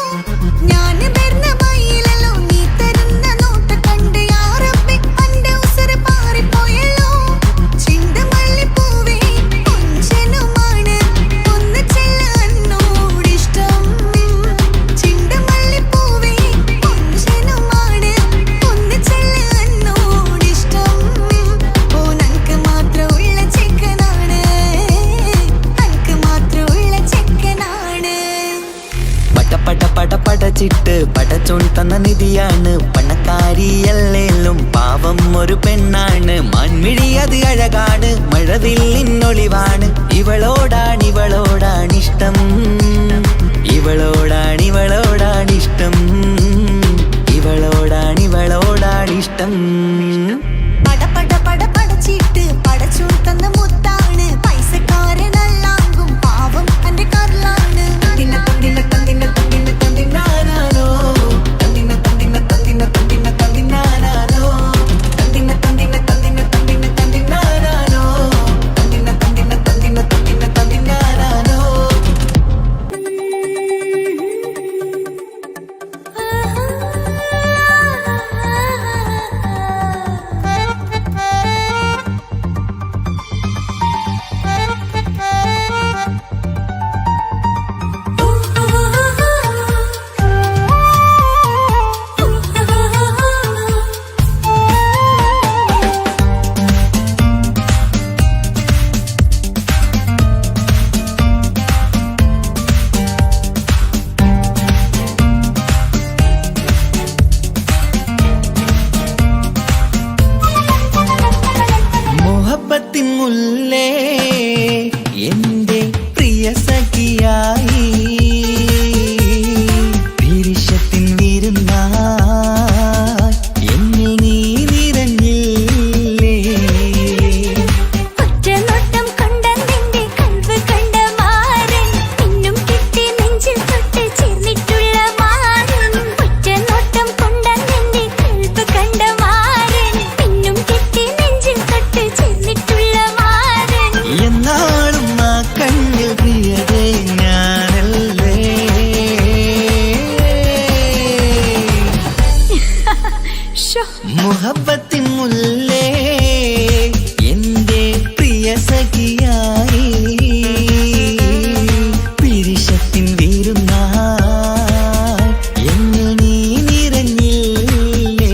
ഞാന് വരുന്ന മയിലല്ലോ നീ തരുന്ന നോട്ട കണ്ട് യാറപ്പി അന്റെ ഉസര പാറിപ്പോയല്ലോ ചിന്തമല്ലിപ്പൂവേ കൊഞ്ചനുമാണ് ഒന്ന് ചെല്ല എന്നോടിഷ്ടം ചിന്തമല്ലിപ്പൂവേ കൊഞ്ചനുമാണ് ഒന്ന് ചെല്ല എന്നോടിഷ്ടം ഓ നനക്ക് മാത്രമുള്ള ചെക്കനാണ് അനക്ക് മാത്രമുള്ള ചെക്കനാണ് പടച്ചിട്ട് പടച്ചോൺ തന്ന നിധിയാണ് പണക്കാരിയല്ലേലും പാവം ഒരു പെണ്ണാണ് മാൻമിഴി അത് അഴകാണ് മഴവില്ലിന്നൊളിവാണ് ഇവളോടാണിഷ്ടം ഇവളോടാണിഷ്ടം ഇവളോടാണിഷ്ടം പടച്ചിട്ട് പടച്ചോൺ തന്ന മുത്താണ് പൈസക്കാരനല്ലാങ്കും പാവം അന്റെ കല്ലാണ് മുഹബത്തിൻ മുല്ലേ എന്റെ പ്രിയ സഖിയായി പിരിശത്തിൻ വീരുന്നായി എന്നിൽ നീ നിറഞ്ഞില്ലേ.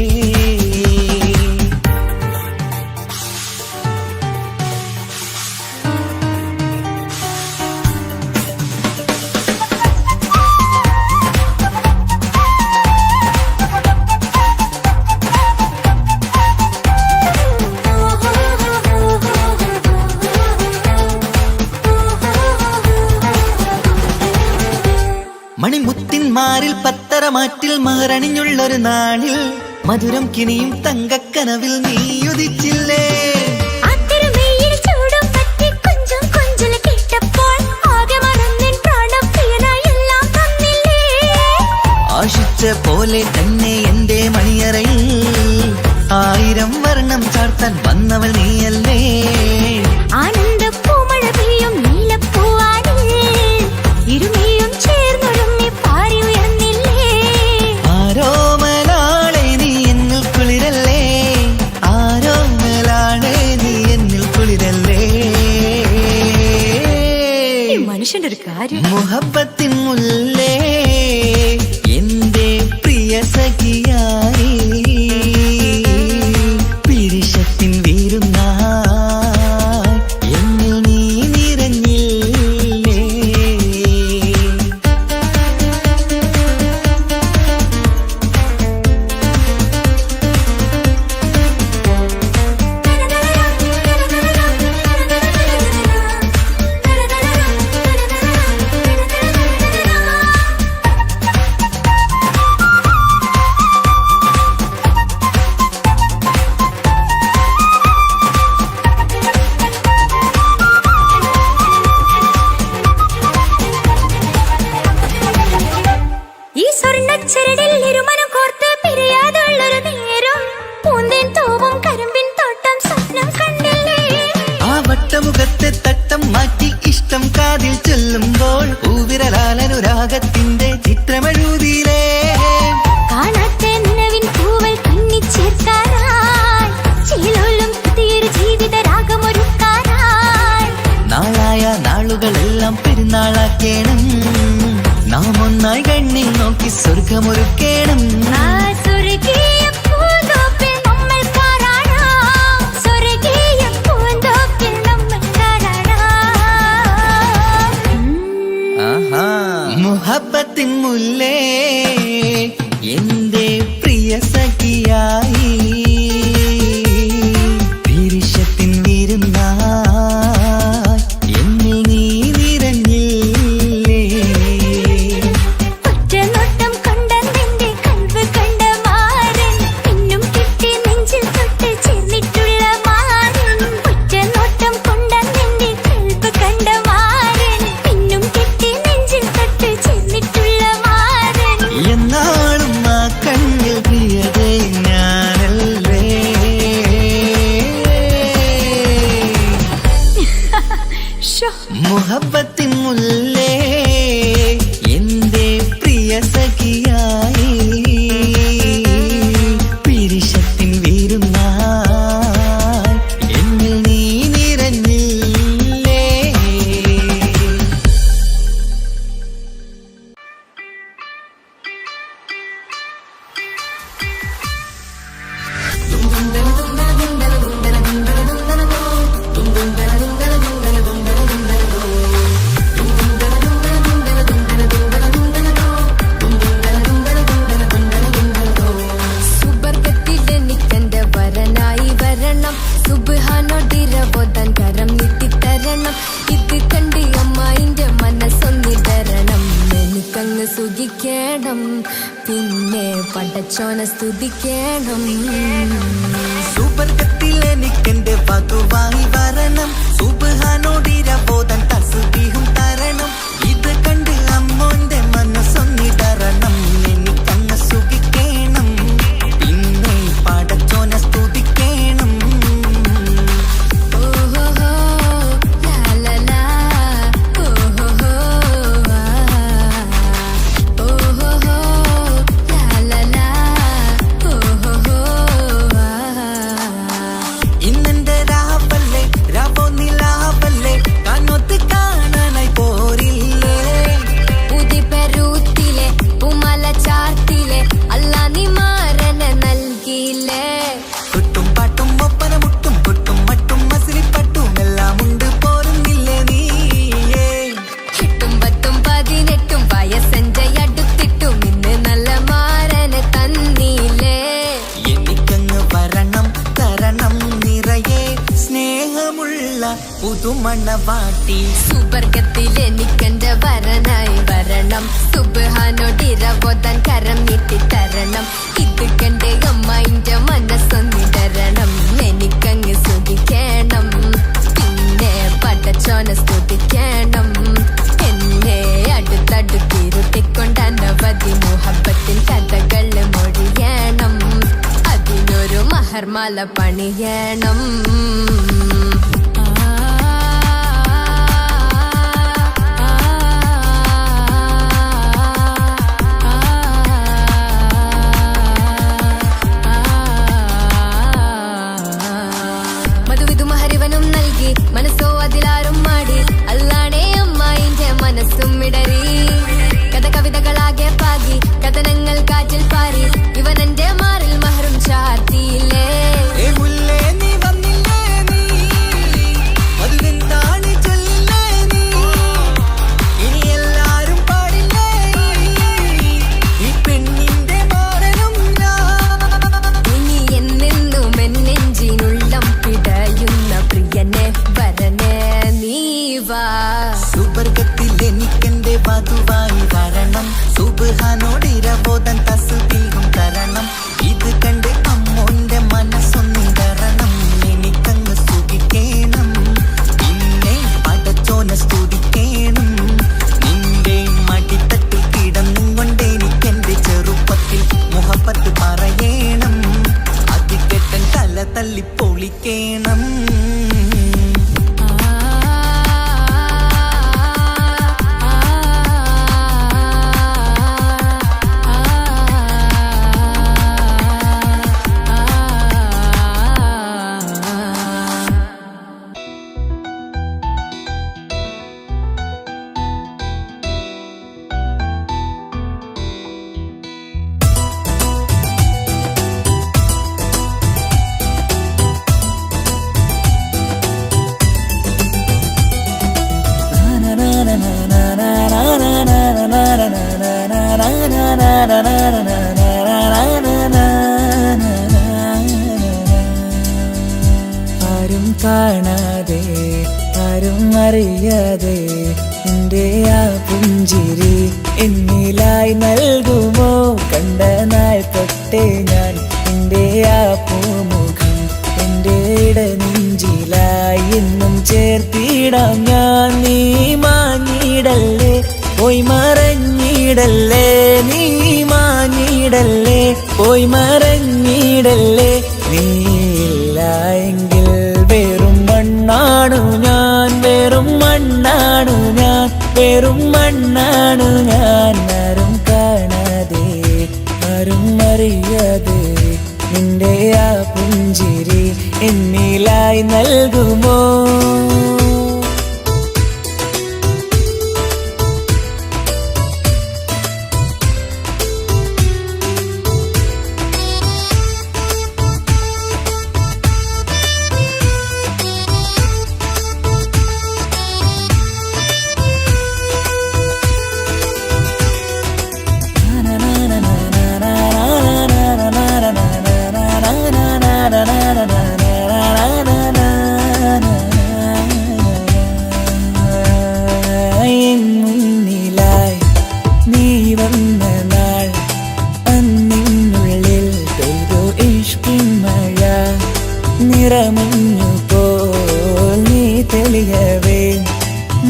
മണിമുത്തിന്മാരിൽ പത്തരമാറ്റിൽ മഹറണിഞ്ഞുള്ളൊരു നാളിൽ മധുരം കിനിയും തങ്കക്കനവിൽ നീ ഉദിച്ചില്ലേ. ആശിച്ച പോലെ തന്നെ എന്റെ മണിയറയിൽ 1000 വർണ്ണം ചാർത്താൻ വന്നവൾ നീയല്ലേ. ആരോമലാളെ നീ എന്നിൽ കുളിരല്ലേ, ആരോമലാളെ നീ എന്നിൽ കുളിരല്ലേ. മനുഷ്യന്റെ ഒരു കാര്യം. മുഹബത്തിൻ മുല്ലേ എന്റെ പ്രിയ സഖിയായി പിരിശത്തിൻ വീരുന്നായി എന്നിൽ നീ നിറഞ്ഞില്ലേ. ഈ സ്വർണ്ണച്ചരടിൽ ഇരുമനം കോർത്ത് പിരിയാതുള്ളൊരു നേരം പൂന്തേൻ തോവും കരിമ്പിൻ തോട്ടം സ്വപ്നം കണ്ടില്ലേ. ആ വട്ടമുഖത്തെ തട്ടം മാറ്റി ഇഷ്ടം കാതിൽ ചൊല്ലുമ്പോൾ പൂവിരലാലനുരാഗത്തിന്റെ ചിത്രമെഴുതിയിലേ. കാണാത്ത നിലവിൻ പൂവൽ കണ്ണിച്ചേർക്കാനായി ചിലോലും പുതിയൊരു ജീവിത രാഗമൊരുക്കാനായി നാളായ നാളുകളെല്ലാം പെരുന്നാളാക്കേണം, നാം ഒന്നായി കണ്ണിൽ നോക്കി സ്വർഗമൊരുക്കേണം. ആ സ്വർഗീയ പൂന്തോപ്പിൽ നമ്മൾ കാണാം, സ്വർഗീയ പൂന്തോപ്പിൽ നമ്മൾ കാണാം. ആഹാ. മുഹബത്തിൻ മുല്ലേ എന്റെ പ്രിയ സഖിയായി പിരിശത്തിൻ വീരുന്നായി എന്നിൽ നീ നിറഞ്ഞില്ലേ. ഒറ്റനോട്ടം കൊണ്ട നിന്റെ കൽവ് കണ്ട മാരൻ പിന്നും കിട്ടി നെഞ്ചിൽ തൊട്ട് ചേർന്നിട്ടുള്ള മാരൻ. ഒറ്റനോട്ടം കൊണ്ട നിന്റെ കൽവ് കണ്ട മാരൻ പിന്നും കിട്ടി നെഞ്ചിൽ തൊട്ട് ചേർന്നിട്ടുള്ള മാരൻ. എന്നാളും ആ കണ്ണിൽ പ്രിയതേ ഞാനല്ലേ. മുഹബത്തിൻ മുല്ലേ എന്റെ പ്രിയ സഖിയായി പിരിശത്തിൻ വീരുന്നായി എന്നിൽ നീ നിറഞ്ഞില്ലേ. സുബർഗത്തിലെനിക്കെന്റെ വരനായി വരണം, സുബ്ഹാനോടിരവോതാൻ കരം നീട്ടിത്തരണം. ഇത് കണ്ട് അമ്മായിന്റെ മനസ്സൊന്നിടരണം, എനിക്കങ്ങ് സുഖിക്കണം, പിന്നെ പടച്ചോനെ സ്തുതിക്കണം. സുബർഗത്തിൽ എനിക്കെന്റെ വധുവായി വരണം, സുബ്ഹാനോടിരവോതാൻ തസ്ബീഹും തരണം. ഇത് കണ്ട് അമ്മോന്റെ മനസ്സൊന്നിടരണം, എനിക്കങ്ങ് സുഖിക്കണം, പിന്നെ പടച്ചോനെ സ്തുതിക്കണം. ഓഹോഹോ ലാലലാ, ഓഹോഹോ ആ, ഓഹോഹോ ലാലലാ, ഓഹോഹോ ആ. പുതുമണവാട്ടി. സുബർഗത്തിൽ എനിക്കെന്റെ വരനായി വരണം, സുബ്ഹാനോടിരവോതാൻ കരം നീട്ടി തരണം. ഇത് കണ്ട് അമ്മയിന്റെ മനസ്സൊന്നിടരണം, എനിക്കങ്ങ് സുഖിക്കണം, പിന്നെ പടച്ചോനെ സ്തുതിക്കണം. എന്നെ അടുത്തടുത്തിരുട്ടിക്കൊണ്ട് അനവധി മുഹബത്തിൻ കഥകൾ മൊഴിയണം, അതിനൊരു മഹർമാല പണിയണം. മനസ്സോ അതിലാരും മാടി, അല്ലാണേ അമ്മായിന്റെ മനസ്സും ഇടറി. കഥ കവിതകളാകെ പാകി, കഥനങ്ങൾ കാറ്റിൽ പാറി, ഇവനെന്റെ മാറിൽ മഹറും ചാർത്തിയില്ലേ. ഇനി എന്നെന്നും എന്നെഞ്ചിനുള്ളം പിടയുന്ന പ്രിയനെ വരനെ നീവാ. സുബർഗത്തിൽ എനിക്കെന്റെ വധുവായി വരണം, സുബ്ഹാനോടിരവോതാൻ തസ്ബീഹും തരണം. ഇത് കണ്ട് അമ്മോന്റെ മനസ്സൊന്നിടരണം, എനിക്കങ്ങ് സുഖിക്കണം, പിന്നെ പടച്ചോനെ സ്തുതിക്കണം. നിന്റെ മടിത്തട്ടിൽ കിടന്നും കൊണ്ട് എനിക്കെന്റെ ചെറുപ്പത്തിൽ മുഹബത്ത് പറയണം, അത് കെട്ടൻ തല തല്ലി പൊളിക്കണം. ആരും കാണാതെ ആരും അറിയാതെ എൻ്റെ ആ പുഞ്ചിരി എന്നിലായി നൽകുമോ? കണ്ട നാൾ തൊട്ടേ ഞാൻ എൻ്റെ ആ പൂമുഖം എൻ്റെ ഇടനെഞ്ചിലായി എന്നും ചേർത്തിടാം ഞാൻ. നീ മാഞ്ഞിടല്ലേ, പോയി മറഞ്ഞിടല്ലേ, നീ മാഞ്ഞിടല്ലേ, പോയി മറഞ്ഞിടല്ലേ. നീയില്ല എങ്കിൽ വെറും മണ്ണാണു ഞാൻ, വെറും മണ്ണാണു ഞാൻ, വെറും മണ്ണാണു ഞാൻ. ആരും കാണാതെ ആരും അറിയാതെ നിന്റെ ആ പുഞ്ചിരി എന്നിലായി നൽകുമോ? മുന്നിലായി നീ വന്ന നാൾ, അന്നിനുള്ളിൽ പെയ്തു ഇഷ്കിൻ മഴ. നിറമഞ്ഞു പോൽ നീ തെളിയവേ,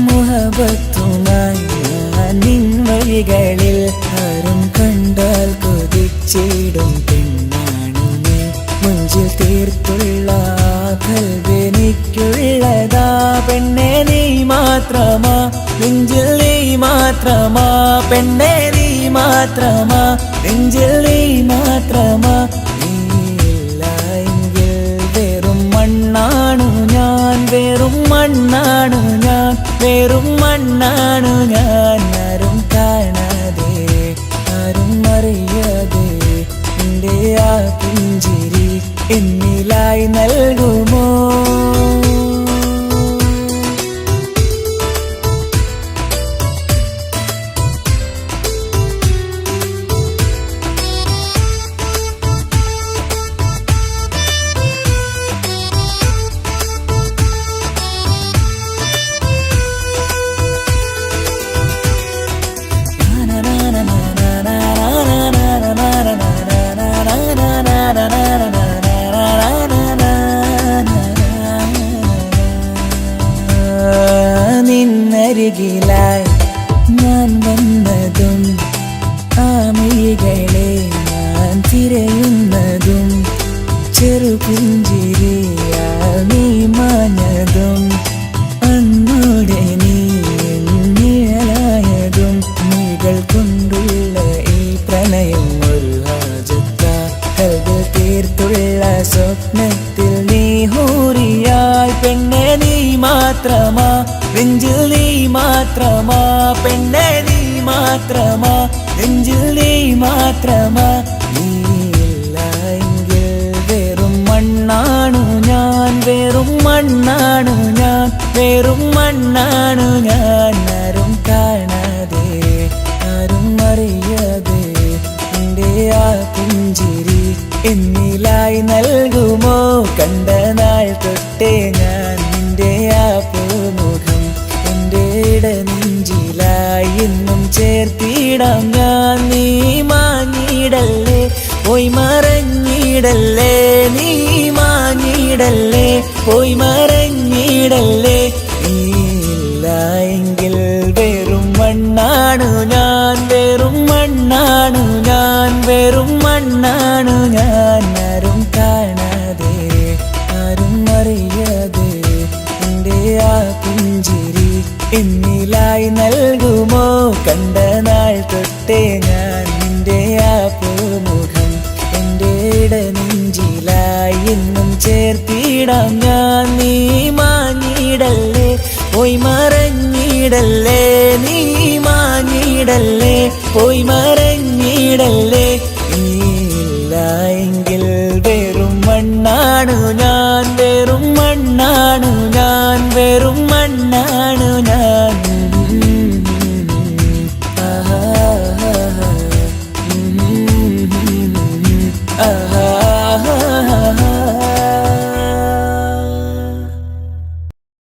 മുഹബത്തുമായി ഞാൻ നിൻ വഴികളിൽ. ആരും കണ്ടാൽ കൊതിച്ചിടും പെണ്ണാണു നീ, മുഞ്ചിൽ തീർത്തുള്ള കൽവെനിക്കുള്ളതാ. പെണ്ണെ നീ മാത്രമാ, നെഞ്ചിൽ നീ മാത്രമാ, പെണ്ണെ നീ മാത്രമാ, നെഞ്ചിൽ നീ മാത്രമാ. നീയില്ല എങ്കിൽ വെറും മണ്ണാണു ഞാൻ, വെറും മണ്ണാണു ഞാൻ, വെറും മണ്ണാണു ഞാൻ. ആരും കാണാതെ ആരും അറിയാതെ നിന്റെ ആ പുഞ്ചിരി എന്നിലായി നൽകുമോ? സ്വപ്നത്തിൽ നീ ഹൂറിയായി പെണ്ണെ നീ മാത്രമാ നെഞ്ചിൽ നീ മാത്രമാ പെണ്ണെ നീ മാത്രമാ നെഞ്ചിൽ നീ മാത്രമാ നീയില്ല എങ്കിൽ വെറും മണ്ണാണു ഞാൻ വെറും മണ്ണാണു ഞാൻ വെറും മണ്ണാണു ഞാൻ ആരും കാണാതെ ആരും അറിയാതെ നിന്റെ ആ പുഞ്ചിരി എന്നിലായി നൽകുമോ കണ്ട നാൾ തൊട്ടേ ഞാൻ നിന്റെ ആ പൂമുഖം എൻ്റെ ഇടനെഞ്ചിലായി എന്നും ചേർത്തിടാം ഞാൻ നീ മാഞ്ഞിടല്ലേ പോയി മറഞ്ഞിടല്ലേ നീ മാഞ്ഞിടല്ലേ പോയി മറഞ്ഞിടല്ലേ നീയില്ല എങ്കിൽ വെറും മണ്ണാണു ഞാൻ വെറും മണ്ണാണു ഞാൻ വെറും മണ്ണാണു ഞാൻ ആരും കാണാതെ ആരും അറിയാതെ എൻ്റെ ആ പുഞ്ചിരി എന്നിലായി നൽകുമോ കണ്ട നാൾ തൊട്ടേ ഞാൻ നിന്റെ ആ പൂമുഖം എൻ്റെ ഇടനെഞ്ചിലായി എന്നും ചേർത്തിടാം ഞാൻ നീ മാഞ്ഞിടല്ലേ പോയി മറഞ്ഞിടല്ലേ നീ മാഞ്ഞിടല്ലേ പോയി മറഞ്ഞിടല്ലേ